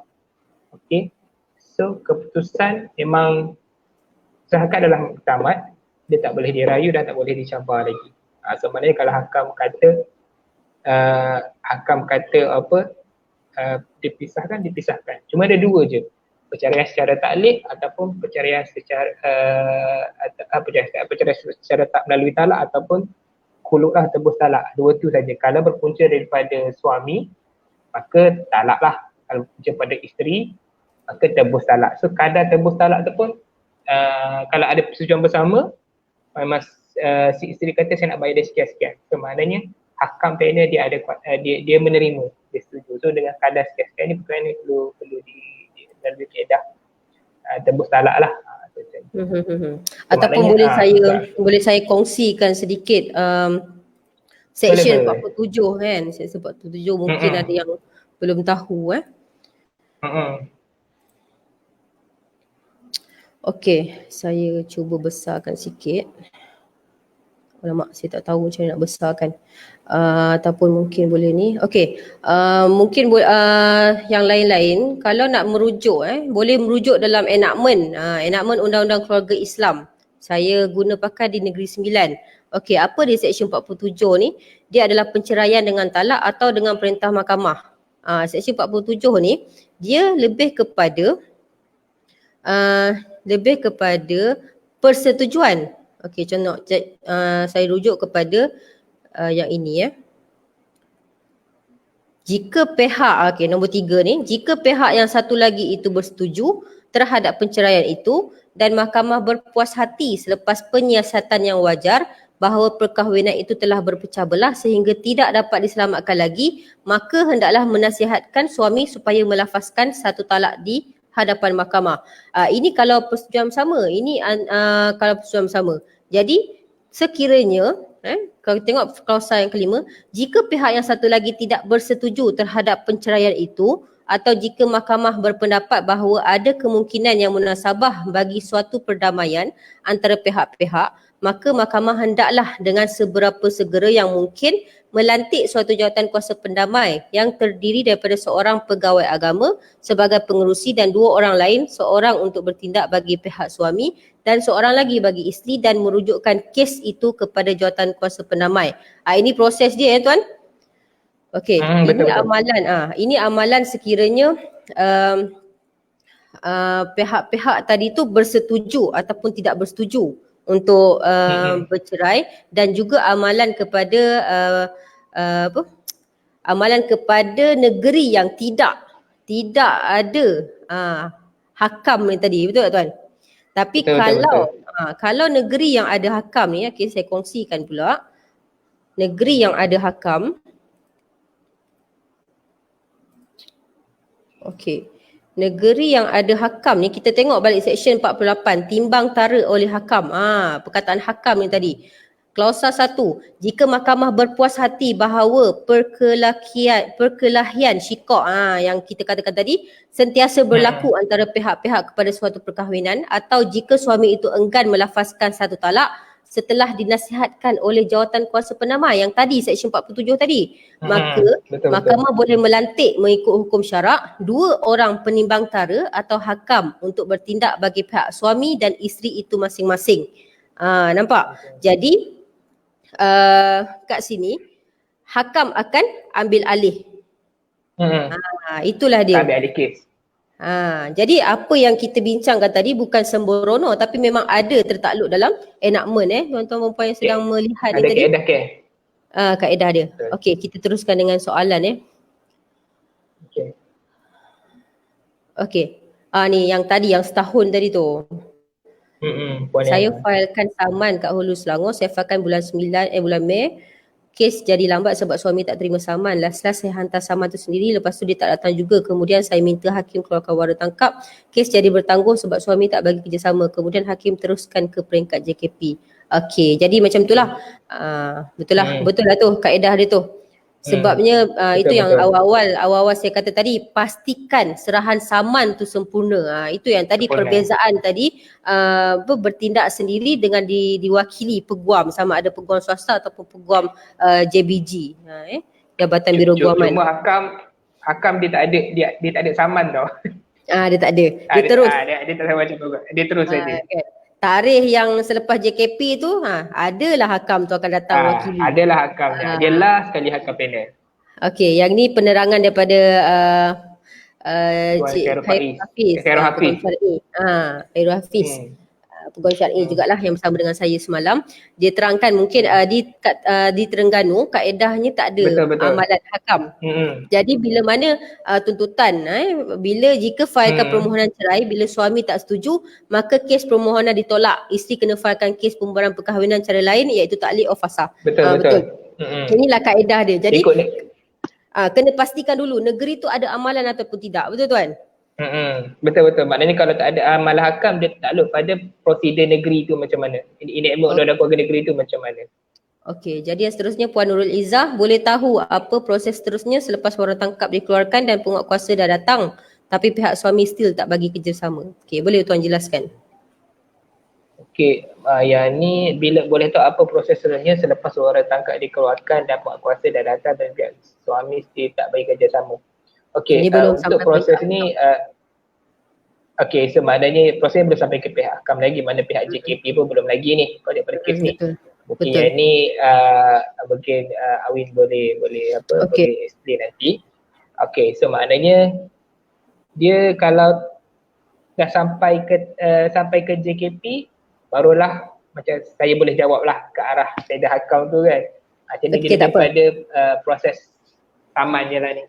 okey, so keputusan memang sehakat dalam muktamad, dia tak boleh dirayu dan tak boleh dicabar lagi. Sebenarnya kalau hakam kata dipisahkan. Cuma ada dua je, perceraian secara taklid ataupun perceraian secara tak melalui talak ataupun khulu'ah tebus talak. Dua tu saja. Kalau berpunca daripada suami, maka talaklah. Kalau berpunca pada isteri, maka tebus talak. So kadar tebus talak tu pun kalau ada persetujuan bersama, memang si isteri kata saya nak bayar dia sekian-sekian. So maknanya hakam panel dia ada dia menerima, dia setuju. So dengan kadar sekian-sekian ni perkara ni perlu di kaedah tebus talak lah. Ataupun boleh saya kongsikan sedikit Seksyen 47 kan. Seksyen 47 mungkin ada yang belum tahu Okey, saya cuba besarkan sikit. Alamak, saya tak tahu macam mana nak besarkan. Ataupun mungkin boleh ni. Okey, mungkin yang lain-lain kalau nak merujuk boleh merujuk dalam enactment, enactment Undang-Undang Keluarga Islam. Saya guna pakai di Negeri Sembilan. Okey, apa di Seksyen 47 ni? Dia adalah perceraian dengan talak atau dengan perintah mahkamah. Seksyen 47 ni dia lebih kepada persetujuan. Okey, contoh saya rujuk kepada yang ini Jika pihak, okey, nombor 3 ni, jika pihak yang satu lagi itu bersetuju terhadap penceraian itu dan mahkamah berpuas hati selepas penyiasatan yang wajar bahawa perkahwinan itu telah berpecah belah sehingga tidak dapat diselamatkan lagi, maka hendaklah menasihatkan suami supaya melafazkan satu talak di hadapan mahkamah. Ini kalau persetujuan bersama, ini kalau persetujuan bersama. Jadi sekiranya kalau tengok klausa yang kelima, jika pihak yang satu lagi tidak bersetuju terhadap penceraian itu atau jika mahkamah berpendapat bahawa ada kemungkinan yang munasabah bagi suatu perdamaian antara pihak-pihak, maka mahkamah hendaklah dengan seberapa segera yang mungkin melantik suatu jawatan kuasa pendamai yang terdiri daripada seorang pegawai agama sebagai pengerusi dan 2 orang lain, seorang untuk bertindak bagi pihak suami dan seorang lagi bagi isteri dan merujukkan kes itu kepada jawatan kuasa pendamai. Ini proses dia tuan. Okey, ini amalan ini amalan sekiranya pihak-pihak tadi tu bersetuju ataupun tidak bersetuju untuk bercerai, dan juga amalan kepada amalan kepada negeri yang tidak ada hakam ni tadi, betul tak tuan? Tapi betul. Kalau negeri yang ada hakam ni, okay, saya kongsikan pula. Negeri yang ada hakam, okey. Negeri yang ada hakam ni, kita tengok balik Seksyen 48, timbang tara oleh hakam. Perkataan hakam ni tadi. Klausa 1, jika mahkamah berpuas hati bahawa perkelahian syikok yang kita katakan tadi sentiasa berlaku antara pihak-pihak kepada suatu perkahwinan, atau jika suami itu enggan melafazkan satu talak setelah dinasihatkan oleh jawatan kuasa pendamai yang tadi Seksyen 47 tadi, maka mahkamah boleh melantik mengikut hukum syarak 2 orang penimbang tara atau hakam untuk bertindak bagi pihak suami dan isteri itu masing-masing. Nampak? Jadi kat sini hakam akan ambil alih. Itulah dia. Ambil alih kes. Jadi apa yang kita bincangkan tadi bukan sembrono, tapi memang ada tertakluk dalam enactment tuan-tuan dan puan yang sedang melihat ni tadi. Ada kaedah kaedah dia. Okey, kita teruskan dengan soalan Okey. Ni yang tadi yang setahun tadi tu. Saya failkan saman kat Hulu Selangor, saya failkan bulan Mei. Kes jadi lambat sebab suami tak terima saman. Last saya hantar saman tu sendiri, lepas tu dia tak datang juga. Kemudian saya minta hakim keluarkan waran tangkap. Kes jadi bertangguh sebab suami tak bagi kerjasama. Kemudian hakim teruskan ke peringkat JKP. Okey, jadi macam itulah. Betul lah tu kaedah dia tu. Sebabnya itu yang awal-awal saya kata tadi, pastikan serahan saman tu sempurna. Itu yang tadi perbezaan tadi, bertindak sendiri dengan diwakili peguam, sama ada peguam swasta ataupun peguam JBG, Jabatan Biro Guaman. Cuma hakam dia tak ada saman tau. Dia tak ada. Dia terus. Dia tak sama macam tu. Dia terus saja. Tarikh yang selepas JKP tu, adalah hakam tu akan datang wakili. Adalah hakam. Dia last sekali hakam panel. Okey, yang ni penerangan daripada Khairul Hafiz. Khairul Hafiz. Peguam syar'i jugalah yang bersama dengan saya semalam. Dia terangkan mungkin di Terengganu kaedahnya tak ada amalan hakam. Jadi bila mana tuntutan, jika failkan permohonan cerai, bila suami tak setuju, maka kes permohonan ditolak. Isteri kena failkan kes pembubaran perkahwinan cara lain, iaitu ta'liq of fasakh. Betul. Inilah kaedah dia. Jadi kena pastikan dulu negeri tu ada amalan ataupun tidak. Betul tuan? Betul. Maknanya kalau tak ada amalan hakam, dia takluk pada prosedur negeri tu macam mana. Ini undang-undang keluarga negeri tu macam mana. Okey, jadi yang seterusnya Puan Nurul Izzah, boleh tahu apa proses seterusnya selepas waran tangkap dikeluarkan dan penguatkuasa dah datang tapi pihak suami still tak bagi kerjasama. Okey, boleh tuan jelaskan? Okey, yang ni bila boleh tahu apa proses seterusnya selepas orang tangkap dikeluarkan dan penguatkuasa dah datang dan pihak suami isteri tak bagi kerjasama. Ini Okey, belum untuk sampai proses peringkat ni okey, so maknanya proses belum sampai ke pihak hakam lagi, mana pihak JKP pun belum lagi ni kalau daripada kes ni. betul. Mungkin Betul. yang ni mungkin Awin boleh Okey. boleh explain nanti. Okey, so maknanya dia kalau dah sampai ke JKP barulah macam saya boleh jawab lah ke arah Seda Hakam tu kan. Macam ni Okey, dia tak lebih apa. pada proses taman je lah ni.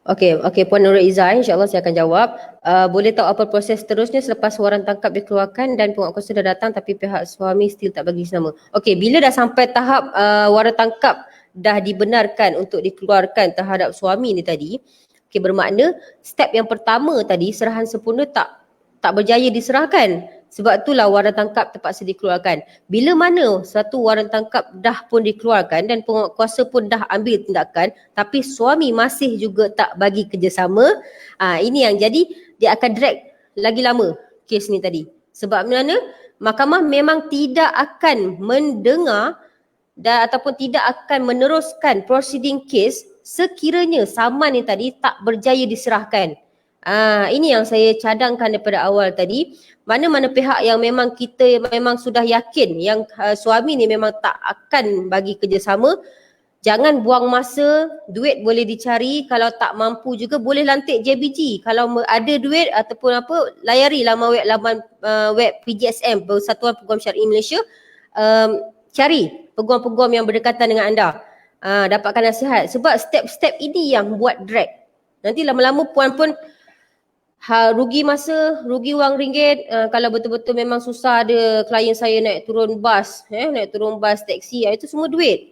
Okey, Puan Nurul Izzah, insya-Allah saya akan jawab. Boleh tahu apa proses seterusnya selepas waran tangkap dikeluarkan dan penguatkuasa dah datang tapi pihak suami still tak bagi nama. Okey, bila dah sampai tahap waran tangkap dah dibenarkan untuk dikeluarkan terhadap suami ni tadi, okey, bermakna step yang pertama tadi serahan sempurna tak berjaya diserahkan. Sebab itulah waran tangkap terpaksa dikeluarkan. Bila mana satu waran tangkap dah pun dikeluarkan dan penguatkuasa pun dah ambil tindakan tapi suami masih juga tak bagi kerjasama, ini yang jadi dia akan drag lagi lama kes ni tadi. Sebab mana mahkamah memang tidak akan mendengar dan ataupun tidak akan meneruskan proceeding case sekiranya saman ni tadi tak berjaya diserahkan. Ini yang saya cadangkan daripada awal tadi. Mana-mana pihak yang memang kita memang sudah yakin yang suami ni memang tak akan bagi kerjasama, jangan buang masa, duit boleh dicari, kalau tak mampu juga boleh lantik JBG. Kalau ada duit ataupun apa, layari laman web PGSM, Persatuan Peguam Syar'i Malaysia, cari peguam-peguam yang berdekatan dengan anda. Dapatkan nasihat. Sebab step-step ini yang buat drag. Nanti lama-lama puan pun rugi masa, rugi wang ringgit. Kalau betul-betul memang susah ada klien saya naik turun bas, taksi, itu semua duit.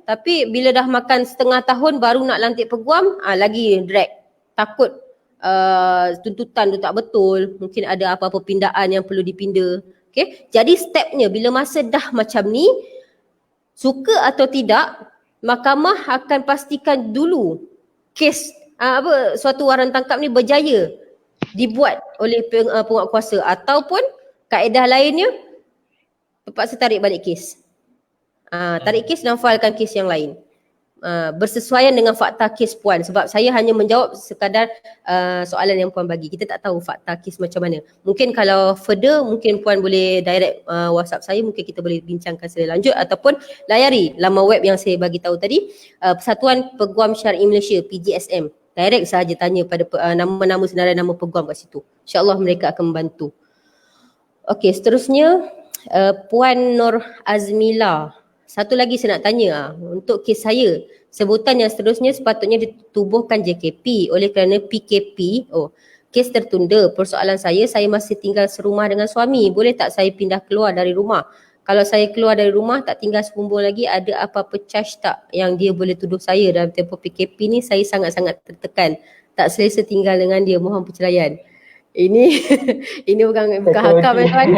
Tapi bila dah makan setengah tahun baru nak lantik peguam, lagi drag. Takut tuntutan tu tak betul, mungkin ada apa-apa pindaan yang perlu dipinda. Okay? Jadi stepnya bila masa dah macam ni, suka atau tidak, mahkamah akan pastikan dulu kes suatu waran tangkap ni berjaya dibuat oleh penguatkuasa ataupun kaedah lainnya terpaksa tarik balik kes. Tarik kes dan filekan kes yang lain. Bersesuaian dengan fakta kes puan, sebab saya hanya menjawab sekadar soalan yang puan bagi. Kita tak tahu fakta kes macam mana. Mungkin kalau further mungkin puan boleh direct WhatsApp saya, mungkin kita boleh bincangkan secara lanjut ataupun layari laman web yang saya bagi tahu tadi, Persatuan Peguam Syar'i Malaysia PGSM. Direct sahaja tanya pada nama-nama senarai nama peguam kat situ. InsyaAllah mereka akan membantu. Okey, seterusnya Puan Nur Azmila. Satu lagi saya nak tanya, untuk kes saya, sebutan yang seterusnya sepatutnya ditubuhkan JKP oleh kerana PKP, kes tertunda. Persoalan saya masih tinggal serumah dengan suami. Boleh tak saya pindah keluar dari rumah? Kalau saya keluar dari rumah tak tinggal sebumbung lagi, ada apa-apa charge tak yang dia boleh tuduh saya dalam tempoh PKP ni? Saya sangat-sangat tertekan. Tak selesa tinggal dengan dia, mohon perceraian. Ini ini bukan hakam tuan.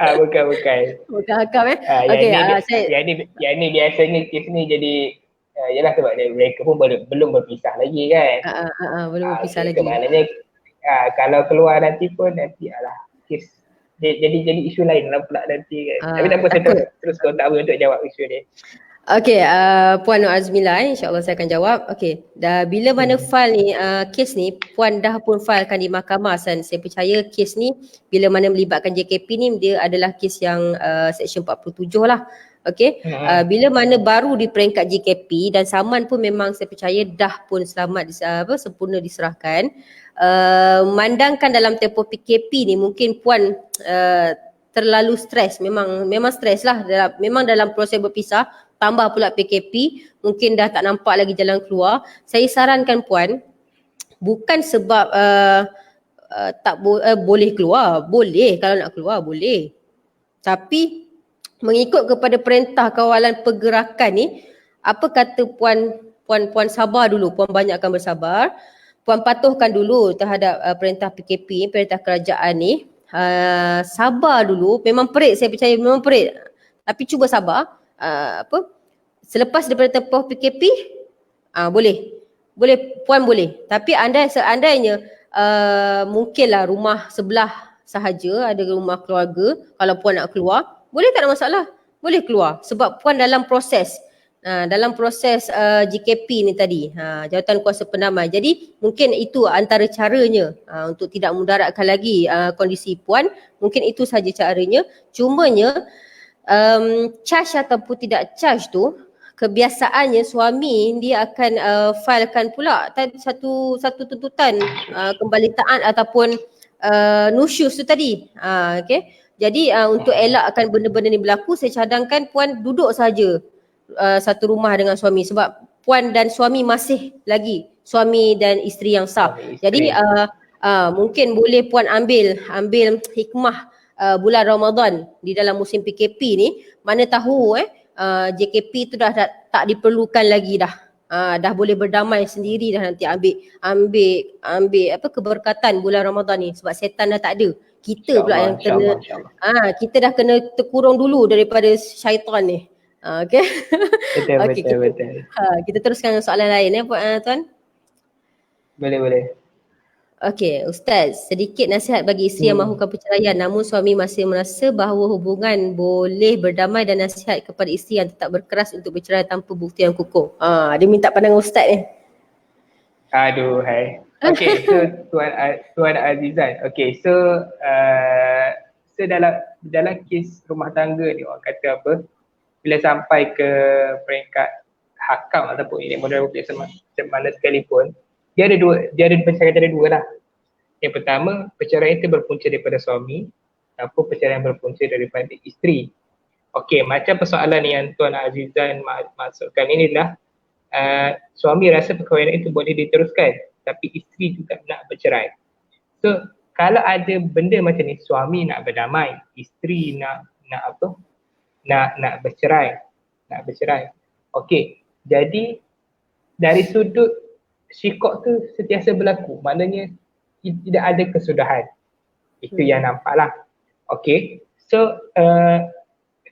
Bukan. Bukan hakam Okey, yang ni biasanya kes ni jadi yalah sebab mereka pun belum berpisah lagi kan. Belum berpisah lagi. Maknanya kalau keluar nanti kes jadi isu lain lah pula nanti kan. Tapi tak apa, saya terus kontak untuk jawab isu ni. Okey, Puan Nur Azmila, insya-Allah saya akan jawab. Okey, dah bila mana file ni, kes ni puan dah pun filekan di mahkamah, dan saya percaya kes ni bila mana melibatkan JKP ni dia adalah kes yang seksyen 47 lah. Okey, bila mana baru di peringkat JKP dan saman pun memang saya percaya dah pun sempurna diserahkan. Memandangkan dalam tempoh PKP ni mungkin puan terlalu stres, memang stres lah, memang dalam proses berpisah, tambah pula PKP, mungkin dah tak nampak lagi jalan keluar. Saya sarankan puan, bukan sebab boleh keluar, boleh, kalau nak keluar boleh, tapi mengikut kepada perintah kawalan pergerakan ni, apa kata puan sabar dulu, puan banyakkan bersabar, puan patuhkan dulu terhadap perintah PKP, perintah kerajaan ni. Sabar dulu, memang perit, saya percaya memang perit, tapi cuba sabar. Selepas daripada tempoh PKP, boleh puan boleh, tapi seandainya mungkinlah rumah sebelah sahaja, ada rumah keluarga, kalau puan nak keluar, boleh tak ada masalah. Boleh keluar sebab puan dalam proses JKP ni tadi, jawatan kuasa pendamai. Jadi mungkin itu antara caranya untuk tidak mudaratkan lagi kondisi puan. Mungkin itu saja caranya. Cumanya charge ataupun tidak charge tu, kebiasaannya suami dia akan filekan pula satu tuntutan kembali taat ataupun nusyus tu tadi. Okay. Jadi untuk elakkan benda-benda ni berlaku, saya cadangkan puan duduk saja satu rumah dengan suami sebab puan dan suami masih lagi suami dan isteri yang sah. Jadi mungkin boleh puan ambil hikmah bulan Ramadan di dalam musim PKP ni, mana tahu JKP tu dah tak diperlukan lagi dah. Dah boleh berdamai sendiri dah nanti ambil keberkatan bulan Ramadan ni sebab setan dah tak ada. Kita pula yang kena kita dah kena terkurung dulu daripada syaitan ni. Okay. Betul. Kita teruskan soalan lain tuan. Boleh. Okey, Ustaz, sedikit nasihat bagi isteri yang mahukan perceraian namun suami masih merasa bahawa hubungan boleh berdamai, dan nasihat kepada isteri yang tetap berkeras untuk bercerai tanpa bukti yang kukuh. Dia minta pandangan Ustaz ni. Aduh, hai. Okay, so Tuan Azizan. Okay, so dalam kes rumah tangga ni, orang kata apa, bila sampai ke peringkat hakam ataupun ini modal publik mana sekalipun, dia ada perceraian ada dua lah. Yang pertama, perceraian itu berpunca daripada suami ataupun perceraian berpunca daripada isteri. Okey, macam persoalan yang Tuan Azizan maksudkan inilah, suami rasa perkahwinan itu boleh diteruskan tapi isteri juga nak bercerai. So kalau ada benda macam ni, suami nak berdamai, isteri nak bercerai. Okey, jadi dari sudut syikok tu sentiasa berlaku, maknanya tidak ada kesudahan. Itu yang nampak lah. Okey, so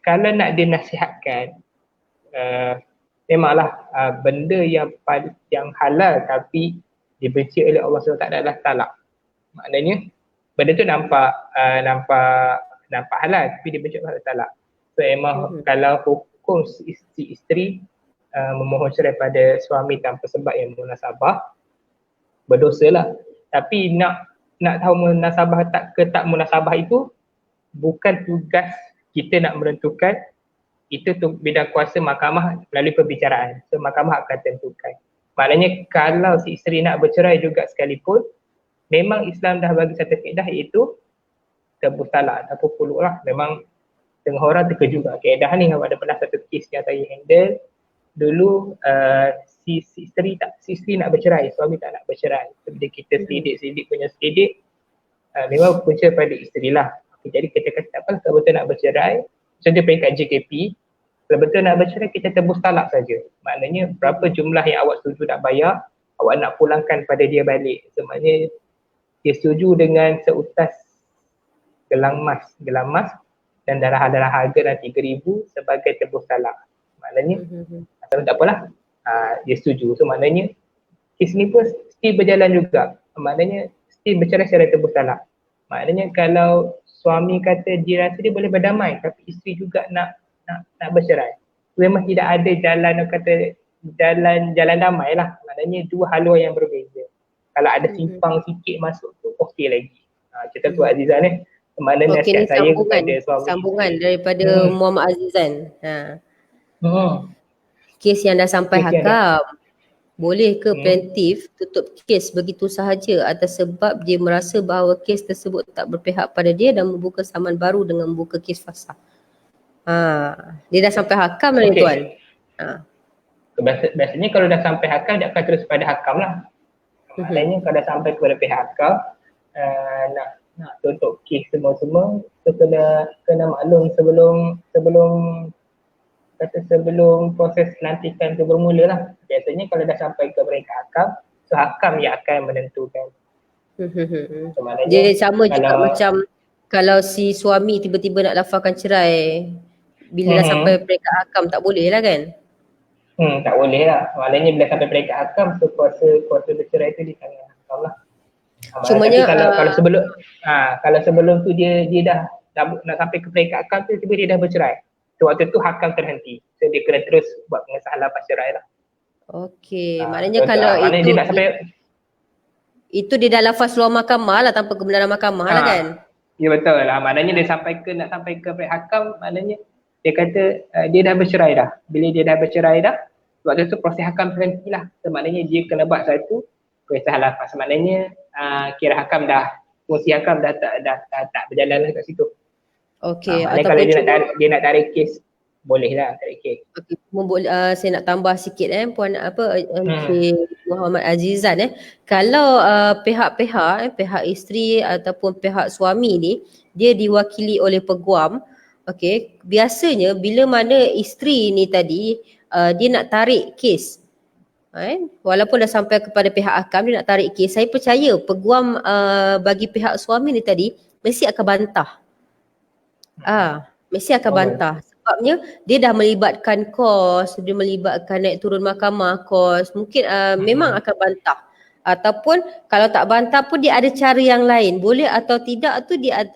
kalau nak dinasihatkan, memanglah benda yang halal tapi dibenci oleh Allah SWT adalah talak. Maknanya benda tu nampak halal tapi dibenci oleh Allah talak. So memang kalau hukum si isteri memohon cerai pada suami tanpa sebab yang munasabah, berdosa lah. Tapi nak tahu munasabah tak munasabah itu bukan tugas kita nak menentukan. Itu tu bidang kuasa mahkamah melalui perbicaraan. So mahkamah akan tentukan. Maknanya kalau si isteri nak bercerai juga sekalipun, memang Islam dah bagi satu kaedah, iaitu tebus talak ataupun puluk lah. Memang tengah orang terkejut kat kaedah ni. Ada pernah satu kes yang saya handle dulu, si isteri nak bercerai, suami tak nak bercerai. So, bila kita selidik memang punca pada isteri lah. Okay, jadi kita kata tak apa, kalau betul nak bercerai, so dia peringkat JKP, kalau betul nak bercerai kita tebus talak saja. Maknanya berapa jumlah yang awak setuju nak bayar, awak nak pulangkan pada dia balik. So maknanya dia setuju dengan seutas gelang mas dan darah harga dan 3,000 sebagai tebus talak. Maknanya tak apalah, dia setuju. So maknanya kes ni pun still berjalan juga. Maknanya still bercerai secara tebus talak. Maknanya kalau suami kata dia rasa dia boleh berdamai tapi isteri juga nak bercerai, memang tidak ada jalan damai lah. Maknanya dua haluan yang berbeza. Kalau ada simpang sikit masuk tu okey lagi. Cerita tu Azizan ni, maknanya nasihat saya kepada suami. Sambungan daripada Muhammad Azizan. Kes yang dah sampai hakam, boleh ke plaintiff tutup kes begitu sahaja atas sebab dia merasa bahawa kes tersebut tak berpihak pada dia dan membuka saman baru dengan membuka kes fasah? Dia dah sampai hakam lah ni tuan. Biasanya kalau dah sampai hakam, dia akan terus pada hakam lah. Maknanya kalau dah sampai kepada pihak hakam, nak tutup kes semua, so kena maklum sebelum proses pelantikan tu bermula lah. Biasanya kalau dah sampai ke peringkat hakam, so hakam yang akan menentukan. So, dia sama juga macam kalau si suami tiba-tiba nak lafazkan cerai, bila dah sampai peringkat hakam tak boleh lah kan? Tak boleh lah. Maknanya bila sampai peringkat hakam, so kuasa bercerai tu di tangan hakam lah. Tapi Cumanya kalau sebelum tu dia dah nak sampai ke peringkat hakam tu, tiba dia dah bercerai. So waktu tu hakam terhenti. So dia kena terus buat pengesahan lepas cerai lah. okey, maknanya kalau Maknanya dia nak sampai itu dia dah lafaz luar mahkamah lah tanpa kebenaran mahkamah lah kan. Ya betul lah. Maknanya dia nak sampai ke peringkat hakam, maknanya dia kata dia dah bercerai dah. Bila dia dah bercerai dah, waktu tu proses hakam terhenti lah. So, maknanya dia kena buat satu pengesahan lafaz. Maknanya kira fungsi hakam dah tak berjalan lah kat situ. Okey, Maknanya kalau dia nak tarik kes, boleh lah tarik kes. Okay, saya nak tambah sikit Puan Encik Muhammad Azizan kalau pihak isteri ataupun pihak suami ni dia diwakili oleh peguam, okey, biasanya bila mana isteri ni tadi dia nak tarik kes, walaupun dah sampai kepada pihak hakam dia nak tarik kes, saya percaya peguam bagi pihak suami ni tadi mesti akan bantah. Mesti akan bantah. Sebabnya dia dah melibatkan kos, dia melibatkan naik turun mahkamah kos, mungkin memang akan bantah. Ataupun kalau tak bantah pun dia ada cara yang lain. Boleh atau tidak tu dia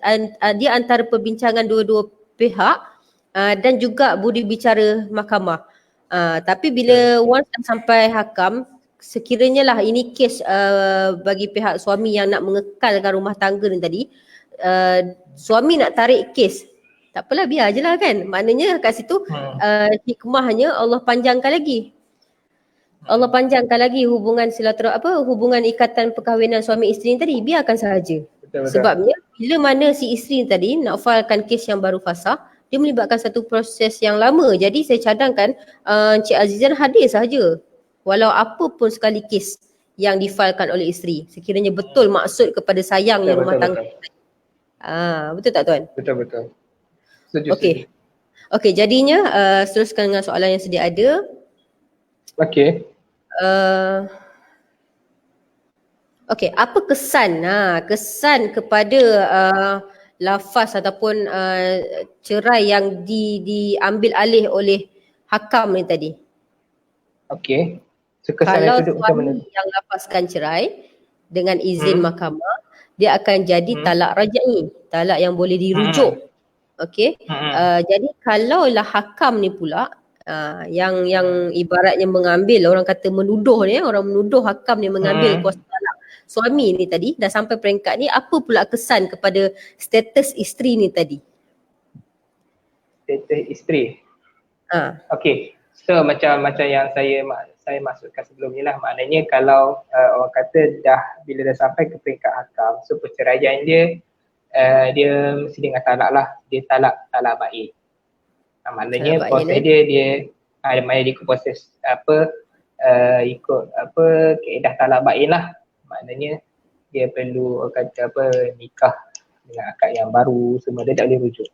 antara perbincangan dua-dua pihak dan juga budi bicara mahkamah. Tapi bila once sampai hakam, sekiranya lah ini kes bagi pihak suami yang nak mengekalkan rumah tangga ni tadi, suami nak tarik kes, tak apalah, biar je lah kan. Maknanya kat situ hikmahnya Allah panjangkan lagi. Allah panjangkan lagi hubungan hubungan ikatan perkahwinan suami isteri tadi, biarkan sahaja. Betul. Sebabnya bila mana si isteri tadi nak filekan kes yang baru fasakh, dia melibatkan satu proses yang lama. Jadi saya cadangkan Encik Azizan hadir sahaja walau apa pun sekali kes yang difilekan oleh isteri, sekiranya betul maksud kepada sayangnya rumah tangga. Betul tak tuan? Betul. Okey, jadinya teruskan dengan soalan yang sedia ada. Okey. Okey, apa kesan kepada lafaz ataupun cerai yang diambil alih oleh hakam ni tadi? Okey. Kalau suami yang lafazkan cerai dengan izin mahkamah, dia akan jadi talak raj'i, talak yang boleh dirujuk. Okey. Jadi kalaulah hakam ni pula yang ibaratnya mengambil, orang kata menuduh ni, orang menuduh hakam ni mengambil kuasa talak suami ni tadi, dah sampai peringkat ni, apa pula kesan kepada status isteri ni tadi? Status isteri. Okey. So macam yang saya maksudkan sebelum ni lah, maknanya kalau orang kata bila dah sampai ke peringkat hakam, so perceraian dia mesti dengan talak lah. Dia talak baik. Maknanya proses dia ikut proses ikut kaedah talak baik lah. Maknanya dia perlu nikah dengan akad yang baru, semua dia tak boleh rujuk.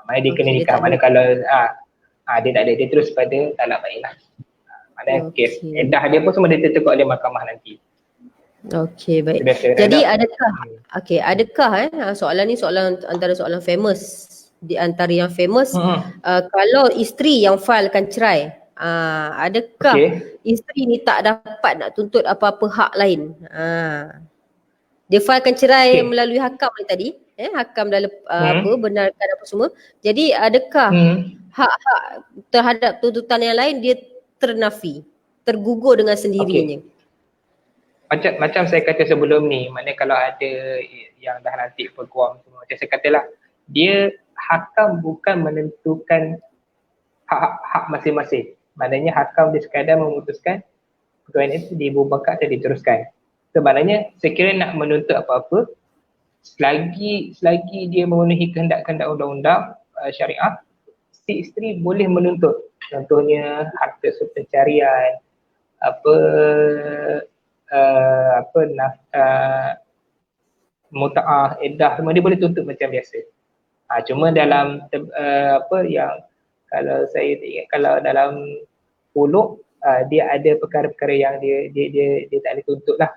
Maknanya dia kena nikah. Maknanya kalau dia tak ada, dia terus pada talak baik lah. Maknanya kaedah dia pun semua dia tertekuk oleh mahkamah nanti. Okey, baik. Jadi adakah soalan ni antara soalan famous, di antara yang famous, kalau isteri yang filekan cerai, adakah isteri ni tak dapat nak tuntut apa-apa hak lain? Dia filekan cerai melalui hakam ni tadi, hakam dah benarkan apa semua. Jadi adakah hak-hak terhadap tuntutan yang lain dia ternafi, tergugur dengan sendirinya? Macam saya kata sebelum ni, maknanya kalau ada yang dah lantik peguam semua, macam saya katalah, dia hakam bukan menentukan hak masing-masing. Maknanya hakam dia sekadar memutuskan perkahwinan itu dibubarkan atau diteruskan. So maknanya sekiranya nak menuntut apa-apa, selagi dia memenuhi kehendak-kehendak undang-undang syariah, si isteri boleh menuntut. Contohnya harta pencarian, muta'ah, iddah, semua dia boleh tuntut macam biasa. Cuma dalam yang kalau saya ingat, kalau dalam puluk dia ada perkara-perkara yang dia tak boleh tuntut lah.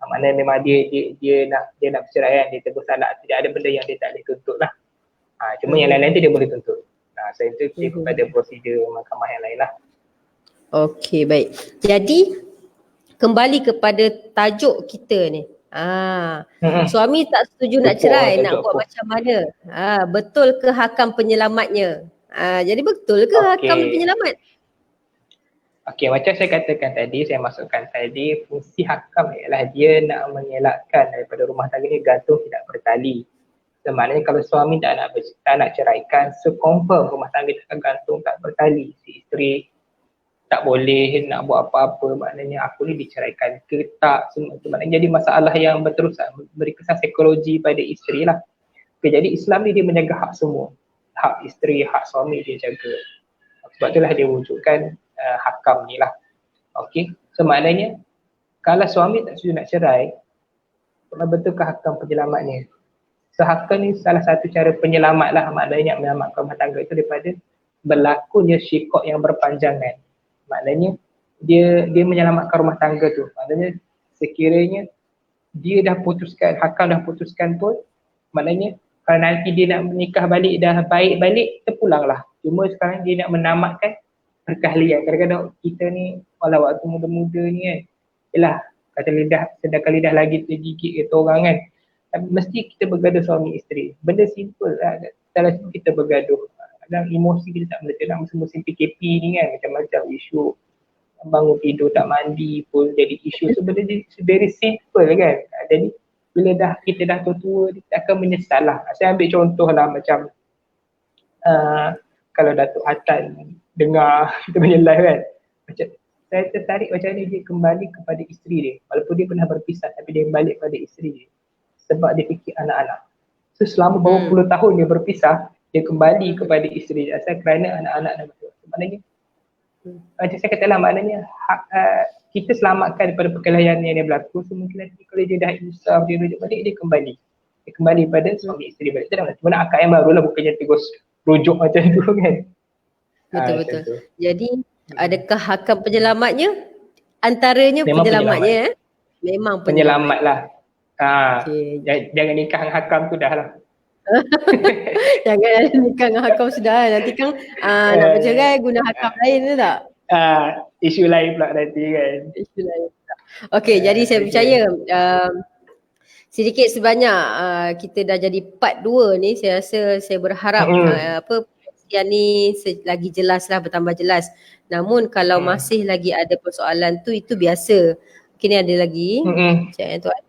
Maknanya memang dia nak perceraian, dia tegur talak, tidak ada benda yang dia tak boleh tuntut lah. Cuma yang lain-lain tu dia boleh tuntut. Saya tu kepada prosedur mahkamah yang lain lah. Okey, baik. Jadi kembali kepada tajuk kita ni. Suami tak setuju nak Tupuk cerai, tajuk nak buat aku. macam mana? Betul ke hakam penyelamatnya? Jadi betul ke hakam Okey. penyelamat? Okey, macam saya katakan tadi, saya masukkan tadi, fungsi hakam ialah dia nak mengelakkan daripada rumah tangga ni gantung tidak bertali. Maknanya kalau suami tak nak ceraikan, so confirm rumah tangga akan gantung tak bertali. Si isteri tak boleh nak buat apa-apa, maknanya aku ni diceraikan ke tak, semua tu maknanya jadi masalah yang berterusan, beri kesan psikologi pada isteri lah. Okay, jadi Islam ni dia menjaga hak semua, hak isteri, hak suami dia jaga. Sebab itulah dia wujudkan hakam ni lah. Okay, so maknanya kalau suami tak setuju nak cerai, betulkah hakam penyelamatnya? So hakam ni salah satu cara penyelamat lah, maknanya menyelamatkan rumah tangga itu daripada berlakunya syikok yang berpanjangan. Maknanya dia menyelamatkan rumah tangga tu. Maknanya sekiranya dia dah putuskan, hakam dah putuskan pun, maknanya kalau nanti dia nak menikah balik dah baik balik, terpulanglah. Cuma sekarang dia nak menamatkan perkahlian. Kadang-kadang kita ni walau waktu muda-muda ni kan, yelah kata lidah, sedangkan lidah lagi tergigit kata orang kan, mesti kita bergaduh suami isteri. Benda simple lah, dalam kita bergaduh. Kadang emosi kita tak boleh tenang musim PKP ni kan, macam-macam isu bangun tidur tak mandi pun jadi isu. So benda ni very simple kan. Jadi bila kita dah tua-tua, kita akan menyesal lah. Saya ambil contoh lah macam kalau Datuk Hatan dengar kita punya live kan, macam saya tertarik macam ni dia kembali kepada isteri dia, walaupun dia pernah berpisah tapi dia kembali kepada isteri dia sebab dia fikir anak-anak. So selama berapa puluh tahun dia berpisah, dia kembali kepada isteri dia asal kerana anak-anak dan betul. Maknanya macam saya katalah, maknanya kita selamatkan daripada perkelahian yang dia berlaku. So mungkin nanti kalau dia dah insaf, dia rujuk balik, dia kembali pada suami isteri balik. Itu dah cuma nak akad yang baru lah, bukannya terus rujuk macam tu kan. Betul-betul. Jadi adakah hakam penyelamatnya? Antaranya memang penyelamatnya memang penyelamat lah. Okay. Jangan nikah dengan hakam tu dah lah. Jangan nikah dengan hakam sudah. Nanti kan nak bercerai guna hakam lain tu tak? Isu lain pula nanti kan. Isu lain pula. Okay, jadi saya percaya sedikit sebanyak kita dah jadi part 2 ni. Saya rasa saya berharap yang ni lagi jelas lah, bertambah jelas. Namun kalau masih lagi ada persoalan tu, itu biasa. Mungkin ada lagi. Cik Tuan.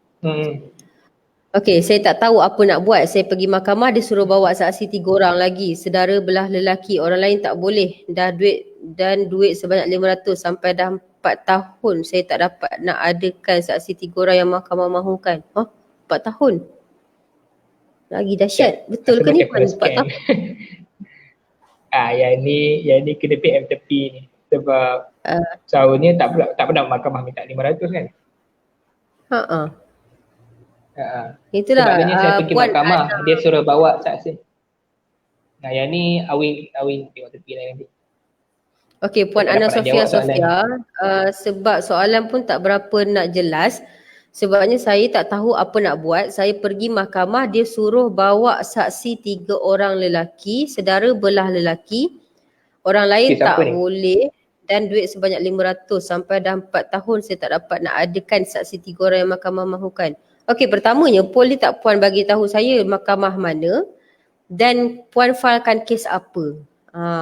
Okey, saya tak tahu apa nak buat. Saya pergi mahkamah, dia suruh bawa saksi 3 orang lagi. Saudara belah lelaki, orang lain tak boleh. Duit sebanyak 500 sampai dah 4 tahun saya tak dapat nak adakan saksi 3 orang yang mahkamah mahukan. 4 tahun? Lagi dahsyat. Betul ke ni? 4 tahun? Yang ni kena PM tepi ni. Sebab seharusnya tak pernah mahkamah minta 500 kan? Itulah. Sebabnya saya pergi mahkamah, dia suruh bawa saksi. Yang ni Awin tengok tepi lah nanti. Okey, Puan Ana Sofia, sebab soalan pun tak berapa nak jelas. Sebabnya saya tak tahu apa nak buat. Saya pergi mahkamah, dia suruh bawa saksi 3 orang lelaki, saudara belah lelaki. Orang lain tak boleh, dan duit sebanyak 500 sampai dah 4 tahun saya tak dapat nak adakan saksi 3 orang yang mahkamah mahukan. Okey, pertamanya Puan tak Puan bagi tahu saya mahkamah mana dan Puan filekan kes apa.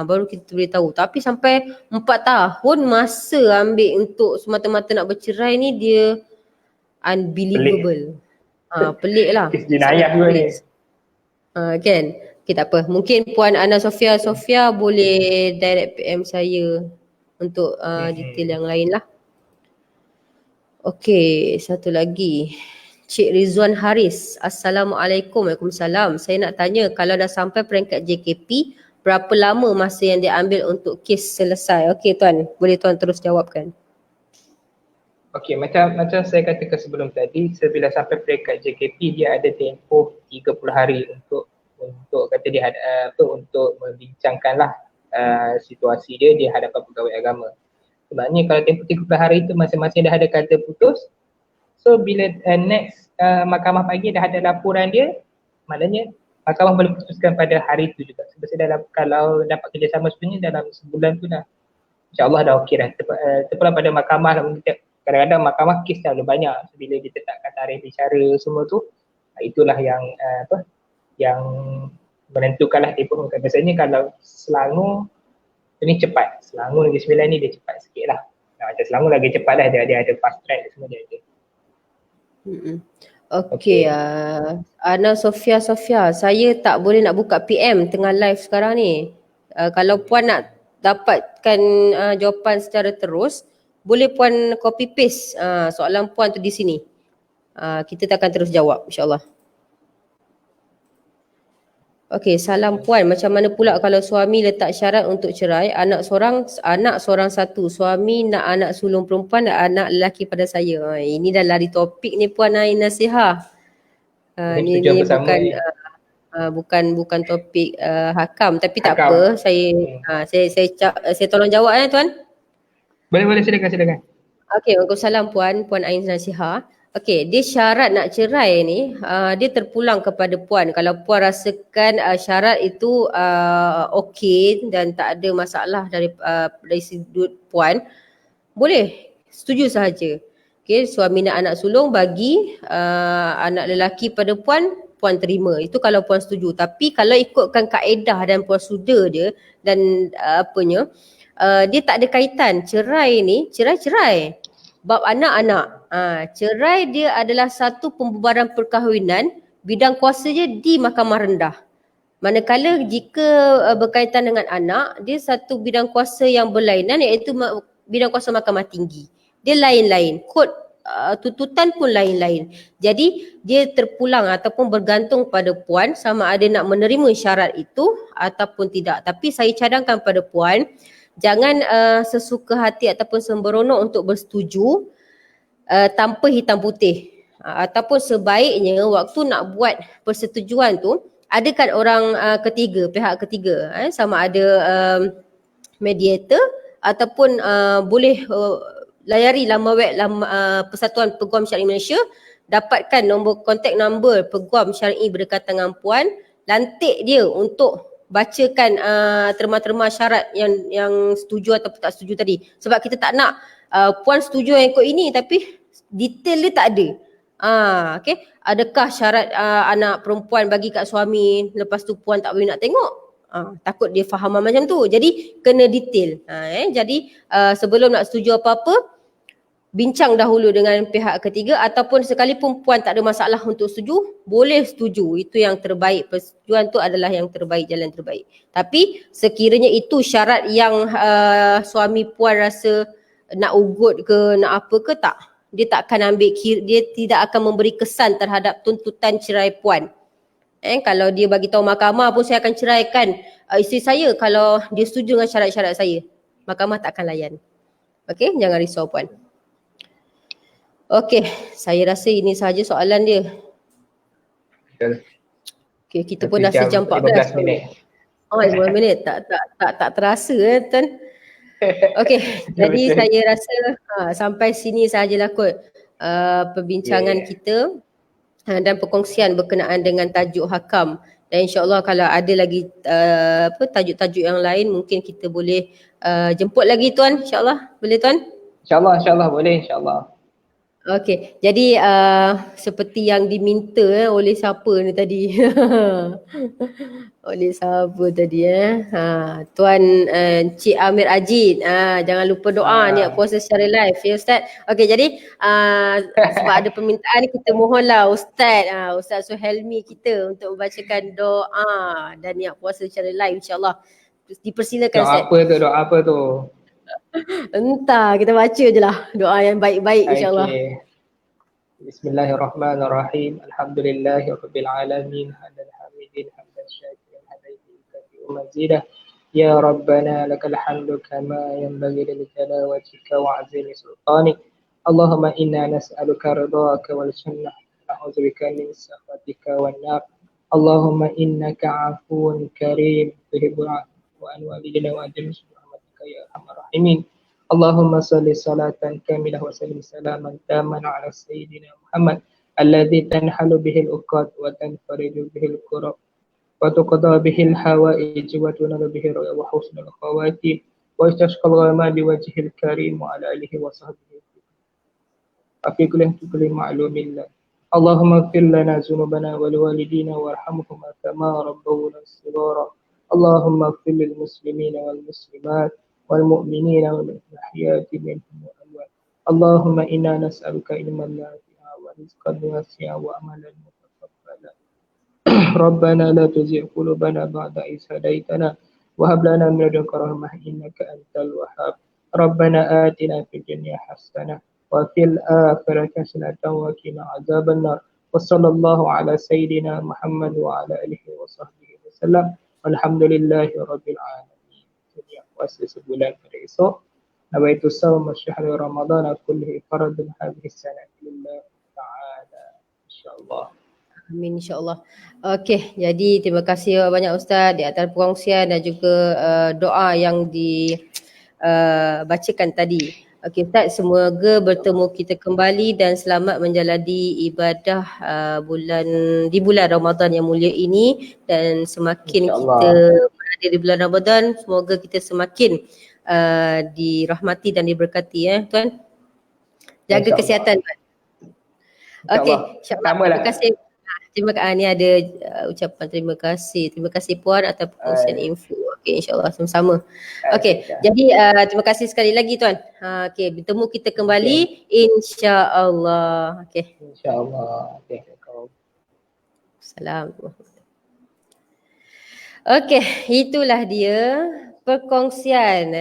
Baru kita boleh tahu. Tapi sampai 4 tahun masa ambil untuk semata-mata nak bercerai ni, dia unbelievable. Pelik lah. Kes jenayah juga ni. Kan? Okay, tak apa. Mungkin Puan Ana Sofia boleh direct PM saya untuk detail yang lain lah. Okey, satu lagi. Cik Rizwan Haris. Assalamualaikum. Waalaikumsalam. Saya nak tanya, kalau dah sampai peringkat JKP, berapa lama masa yang diambil untuk kes selesai? Okey Tuan, boleh Tuan terus jawabkan. Okey, macam saya katakan sebelum tadi, bila sampai peringkat JKP, dia ada tempoh 30 hari untuk kata dia untuk membincangkanlah situasi dia di hadapan pegawai agama. Sebabnya kalau tempoh 30 hari itu masing-masing dah ada kata putus, so bila next mahkamah pagi dah ada laporan dia, maknanya mahkamah boleh putuskan pada hari itu juga. Sebab kalau dapat kerjasama sebenarnya dalam sebulan tu dah, insyaAllah dah okey dah. Terpulang pada mahkamah lah kadang-kadang mahkamah kes dah banyak. So, bila ditetapkan tarikh bicara semua tu, itulah yang yang menentukanlah dia pun. Biasanya kalau Selangor ini cepat, Selangor Negeri Sembilan ni dia cepat sikit lah. Macam Selangor lagi cepat lah, dia ada fast track semua dia ada. Okey, Ana Sofia, saya tak boleh nak buka PM tengah live sekarang ni. Kalau puan nak dapatkan jawapan secara terus, boleh puan copy paste soalan puan tu di sini. Kita takkan terus jawab insya-Allah. Okey, salam puan. Macam mana pula kalau suami letak syarat untuk cerai, anak seorang satu, suami nak anak sulung perempuan dan anak lelaki pada saya. Ini dah lari topik ni puan Ain Nasihah. Ini bukan topik hakam, tapi tak apa. Saya tolong jawab tuan. Boleh silakan. Okey, waalaikumsalam puan Ain Nasihah. Okey, dia syarat nak cerai ni, dia terpulang kepada puan. Kalau puan rasakan syarat itu okey dan tak ada masalah dari sudut puan, boleh setuju sahaja. Okey, suami nak anak sulung bagi anak lelaki pada puan terima. Itu kalau puan setuju. Tapi kalau ikutkan kaedah dan prosedur dia dan dia tak ada kaitan. Cerai ni, cerai. Bab anak-anak. Cerai dia adalah satu pembubaran perkahwinan, bidang kuasa dia di mahkamah rendah. Manakala jika berkaitan dengan anak, dia satu bidang kuasa yang berlainan, iaitu bidang kuasa mahkamah tinggi. Dia lain-lain. Kod tuntutan pun lain-lain. Jadi dia terpulang ataupun bergantung pada puan sama ada nak menerima syarat itu ataupun tidak. Tapi saya cadangkan pada puan, jangan sesuka hati ataupun sembrono untuk bersetuju tanpa hitam putih. Ataupun sebaiknya waktu nak buat persetujuan tu, adakan orang pihak ketiga, sama ada mediator ataupun boleh layari laman web Persatuan Peguam Syar'i Malaysia, dapatkan kontak nombor Peguam Syar'i berdekatan dengan puan, lantik dia untuk bacakan terma-terma syarat yang setuju atau tak setuju tadi. Sebab kita tak nak puan setuju yang ikut ini tapi detail dia tak ada. Okay. Adakah syarat anak perempuan bagi kat suami, lepas tu puan tak boleh nak tengok? Takut dia faham macam tu. Jadi kena detail. Jadi sebelum nak setuju apa-apa, bincang dahulu dengan pihak ketiga, ataupun sekalipun puan tak ada masalah untuk setuju, boleh setuju. Itu yang terbaik. Persetujuan tu adalah yang terbaik, jalan terbaik. Tapi sekiranya itu syarat yang suami puan rasa nak ugut ke, nak apa ke, tak. Dia tak akan dia tidak akan memberi kesan terhadap tuntutan cerai puan. Kalau dia bagi tahu mahkamah pun saya akan ceraikan isteri saya kalau dia setuju dengan syarat-syarat saya. Mahkamah tak akan layan. Okey, jangan risau puan. Okey, saya rasa ini sahaja soalan dia. Betul. Okey, kita pun dah sejam 14 minit. 15 minit. Tak terasa tuan. Okey, jadi saya rasa sampai sini sahajalah kot perbincangan kita dan perkongsian berkenaan dengan tajuk hakam. Dan insya-Allah kalau ada lagi tajuk-tajuk yang lain, mungkin kita boleh jemput lagi tuan, insya-Allah. Boleh tuan? InsyaAllah boleh, insyaAllah. Okey, jadi seperti yang diminta oleh siapa ni tadi? Oleh siapa tadi Tuan Cik Amir Ajid. Jangan lupa doa niat puasa secara live ya Ustaz. Okey, jadi sebab ada permintaan kita mohonlah Ustaz Suhelmi kita untuk membacakan doa dan niat puasa secara live insya-Allah. Dipersilakan Ustaz. Doa apa tu? Entah, kita baca je lah doa yang baik-baik insyaAllah. Bismillahirrahmanirrahim. Alhamdulillahirabbil alamin. Hamdan hamidin, hamdan syakirin, hadaiti kafi mazidah. Ya Rabbana lakal hamdu kama yanbaghi li jalalatika wa 'azimi sultanik. Allahumma inna nas'aluka ridhaka wal jannah, na'udzubika min sakhatika wan nar. Allahumma innaka 'afuwun karim, tuhibbul 'afwa an walidina wa ajmi ya arhamar rahimin. Allahumma salli salatan kamilah wa sallim salaman taman ala sayyidina Muhammad alladhi tanhalu bihil uqad wa tanfariju bihil kurab wa tuqada bihil hawaij wa tunalu bihil wa husnul khawatim wa istashqal ghama biwajhil karim wa ala alihi wa sahbihi. وفي كل معلوم لك. اللهم اغفر لنا ذنوبنا ولوالدينا وارحمهما كما ربونا صغارا. اللهم اغفر للمسلمين والمسلمات والمؤمنين والأحياء منهم والأموات. اللهم إنا نسألك علما نافعا ورزقا واسعا وعملا متقبلا. ربنا لا تزغ قلوبنا بعد إذ هديتنا وهب لنا من لدنك رحمة إنك أنت الوهاب. ربنا آتنا في الدنيا حسنة وفي الآخرة حسنة وقنا عذاب النار. وصلى الله على سيدنا محمد وعلى آله وصحبه وسلم والحمد لله رب العالمين. Puasa sebulan pada esok. Nawaitu sawm syahr Ramadan kullihi fardun hadhihi sanah lillah ta'ala. InsyaAllah. Amin, insyaAllah. Okey, jadi terima kasih banyak Ustaz di atas perkongsian dan juga doa yang dibacakan tadi. Okey Ustaz, semoga bertemu kita kembali dan selamat menjalani ibadah di bulan Ramadan yang mulia ini, dan semakin kita berada di bulan Ramadan, semoga kita semakin dirahmati dan diberkati Tuan. Jaga kesihatan Tuan. Okey, insyaAllah. Terima kasih. Terima kasih. Ni ada ucapan terima kasih. Terima kasih Puan atas perkongsian info. Okey, insyaAllah sama-sama. Okey, jadi terima kasih sekali lagi Tuan. Okey, bertemu kita kembali insyaAllah. Okey. InsyaAllah. Assalamualaikum. Okey, itulah dia perkongsian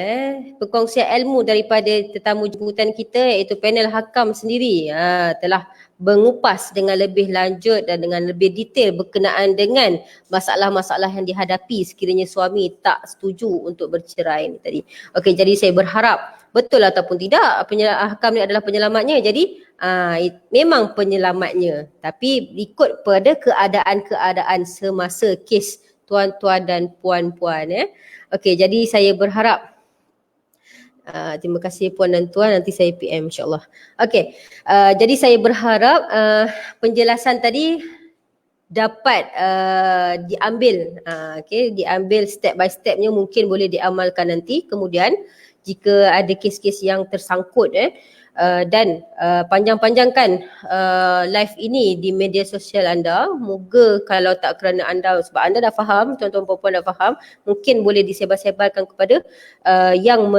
ilmu daripada tetamu jemputan kita, iaitu panel hakam sendiri telah mengupas dengan lebih lanjut dan dengan lebih detail berkenaan dengan masalah-masalah yang dihadapi sekiranya suami tak setuju untuk bercerai ni tadi. Okey, jadi saya berharap betul ataupun tidak hakam ni adalah penyelamatnya. Jadi memang penyelamatnya, tapi ikut pada keadaan-keadaan semasa kes tuan-tuan dan puan-puan Okey, jadi saya berharap terima kasih puan dan tuan, nanti saya PM insyaAllah. Okey, jadi saya berharap penjelasan tadi dapat diambil diambil step by stepnya, mungkin boleh diamalkan nanti kemudian jika ada kes-kes yang tersangkut dan panjang-panjangkan live ini di media sosial anda. Moga kalau tak kerana anda, sebab anda dah faham, tuan-tuan puan-puan dah faham, mungkin boleh disebar-sebarkan kepada yang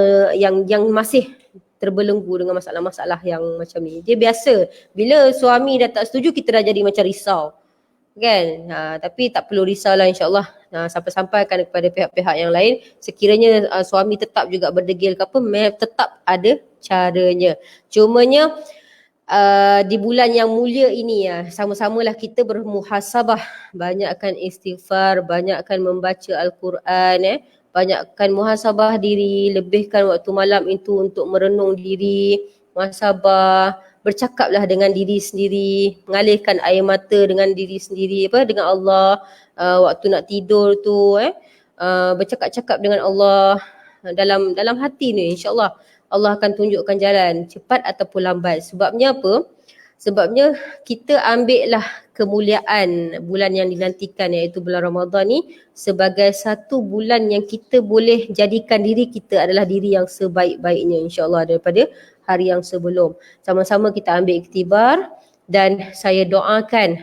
masih terbelenggu dengan masalah-masalah yang macam ni. Dia biasa, bila suami dah tak setuju kita dah jadi macam risau kan, tapi tak perlu risaulah insyaAllah. Sampai-sampaikan kepada pihak-pihak yang lain, sekiranya suami tetap juga berdegil ke apa, tetap ada caranya. Cumanya di bulan yang mulia ini sama-samalah kita bermuhasabah, banyakkan istighfar, banyakkan membaca Al-Quran banyakkan muhasabah diri, lebihkan waktu malam itu untuk merenung diri, muhasabah, bercakaplah dengan diri sendiri, mengalihkan air mata dengan diri sendiri, dengan Allah, waktu nak tidur tu bercakap-cakap dengan Allah dalam hati ni, insyaAllah Allah akan tunjukkan jalan cepat ataupun lambat. Sebabnya apa? Sebabnya kita ambillah kemuliaan bulan yang dinantikan, iaitu bulan Ramadan ni, sebagai satu bulan yang kita boleh jadikan diri kita adalah diri yang sebaik-baiknya insyaAllah daripada hari yang sebelum. Sama-sama kita ambil iktibar, dan saya doakan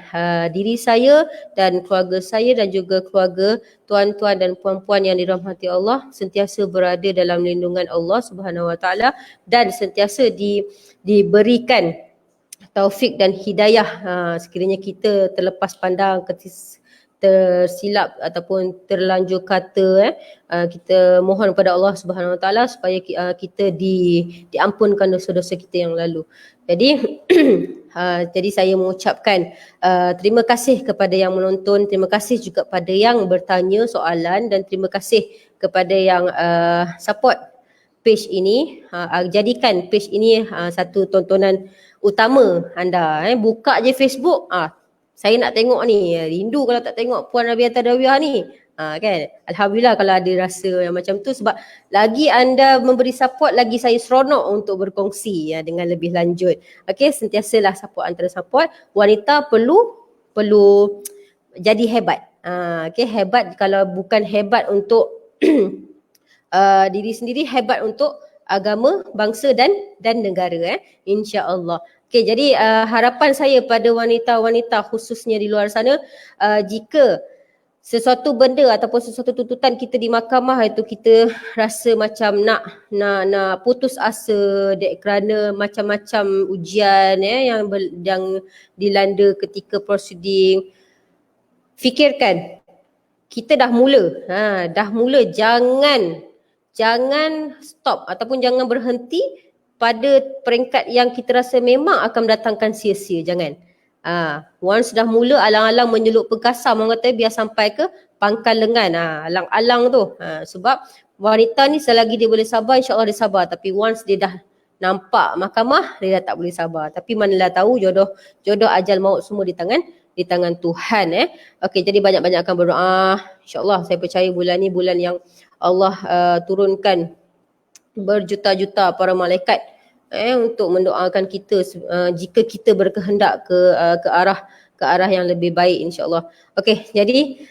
diri saya dan keluarga saya dan juga keluarga tuan-tuan dan puan-puan yang dirahmati Allah sentiasa berada dalam lindungan Allah Subhanahu Wa Taala, dan sentiasa diberikan taufik dan hidayah sekiranya kita terlepas pandang, tersilap ataupun terlanjur kata, kita mohon kepada Allah Subhanahu Wa Taala supaya kita diampunkan dosa-dosa kita yang lalu. Jadi jadi saya mengucapkan terima kasih kepada yang menonton, terima kasih juga pada yang bertanya soalan, dan terima kasih kepada yang support page ini. Jadikan page ini satu tontonan utama anda. Buka je Facebook, saya nak tengok ni, rindu kalau tak tengok Puan Rabiah Tadawiyah ni. Kan? Alhamdulillah kalau ada rasa yang macam tu, sebab lagi anda memberi support, lagi saya seronok untuk berkongsi dengan lebih lanjut. Okey, sentiasalah support antara support. Wanita perlu jadi hebat. Okey, hebat kalau bukan hebat untuk diri sendiri, hebat untuk agama, bangsa dan negara, insya-Allah. Okey, jadi harapan saya pada wanita-wanita khususnya di luar sana, jika sesuatu benda ataupun sesuatu tuntutan kita di mahkamah itu kita rasa macam nak putus asa kerana macam-macam ujian yang dilanda ketika prosiding, fikirkan kita dah mula, jangan stop ataupun jangan berhenti pada peringkat yang kita rasa memang akan mendatangkan sia-sia, jangan. Once dah mula alang-alang menyelup perkasam, orang kata biar sampai ke pangkal lengan, alang-alang tu. Sebab wanita ni selagi dia boleh sabar, insya-Allah dia sabar, tapi once dia dah nampak mahkamah, dia dah tak boleh sabar. Tapi manalah tahu jodoh ajal maut semua di tangan Tuhan. Okey, jadi banyak-banyakkan berdoa. InsyaAllah saya percaya bulan ni bulan yang Allah turunkan berjuta-juta para malaikat untuk mendoakan kita jika kita berkehendak ke arah yang lebih baik, insya-Allah. Okey, jadi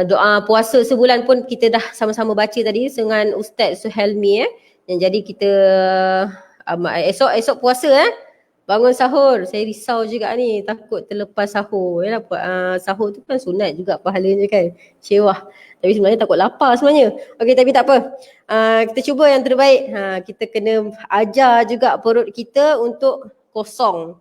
doa puasa sebulan pun kita dah sama-sama baca tadi dengan Ustaz Suhelmi. Jadi kita esok puasa bangun sahur. Saya risau juga ni, takut terlepas sahur. Sahur tu kan sunat juga pahalanya kan. Syewah. Tapi sebenarnya takut lapar sebenarnya. Okey, tapi tak apa. Kita cuba yang terbaik. Kita kena ajar juga perut kita untuk kosong.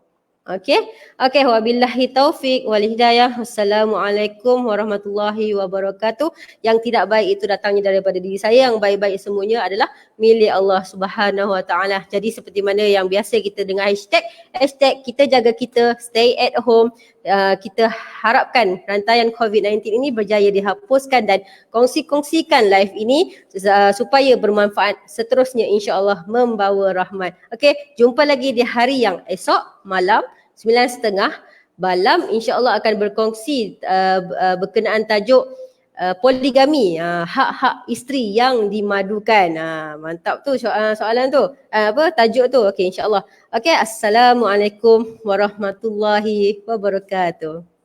Okey. Wabillahi taufik wal hidayah. Wassalamualaikum warahmatullahi wabarakatuh. Yang tidak baik itu datangnya daripada diri saya. Yang baik-baik semuanya adalah milik Allah Subhanahu Wa Taala. Jadi seperti mana yang biasa kita dengar hashtag kita jaga kita, stay at home. Kita harapkan rantaian COVID-19 ini berjaya dihapuskan dan kongsikan live ini supaya bermanfaat, seterusnya insya-Allah membawa rahmat. Okey, jumpa lagi di hari yang esok malam 9.30 malam, insya-Allah akan berkongsi berkenaan tajuk poligami, hak-hak isteri yang dimadukan. Mantap tu soalan tu. Tajuk tu. Okey, insya-Allah. Okey, assalamualaikum warahmatullahi wabarakatuh.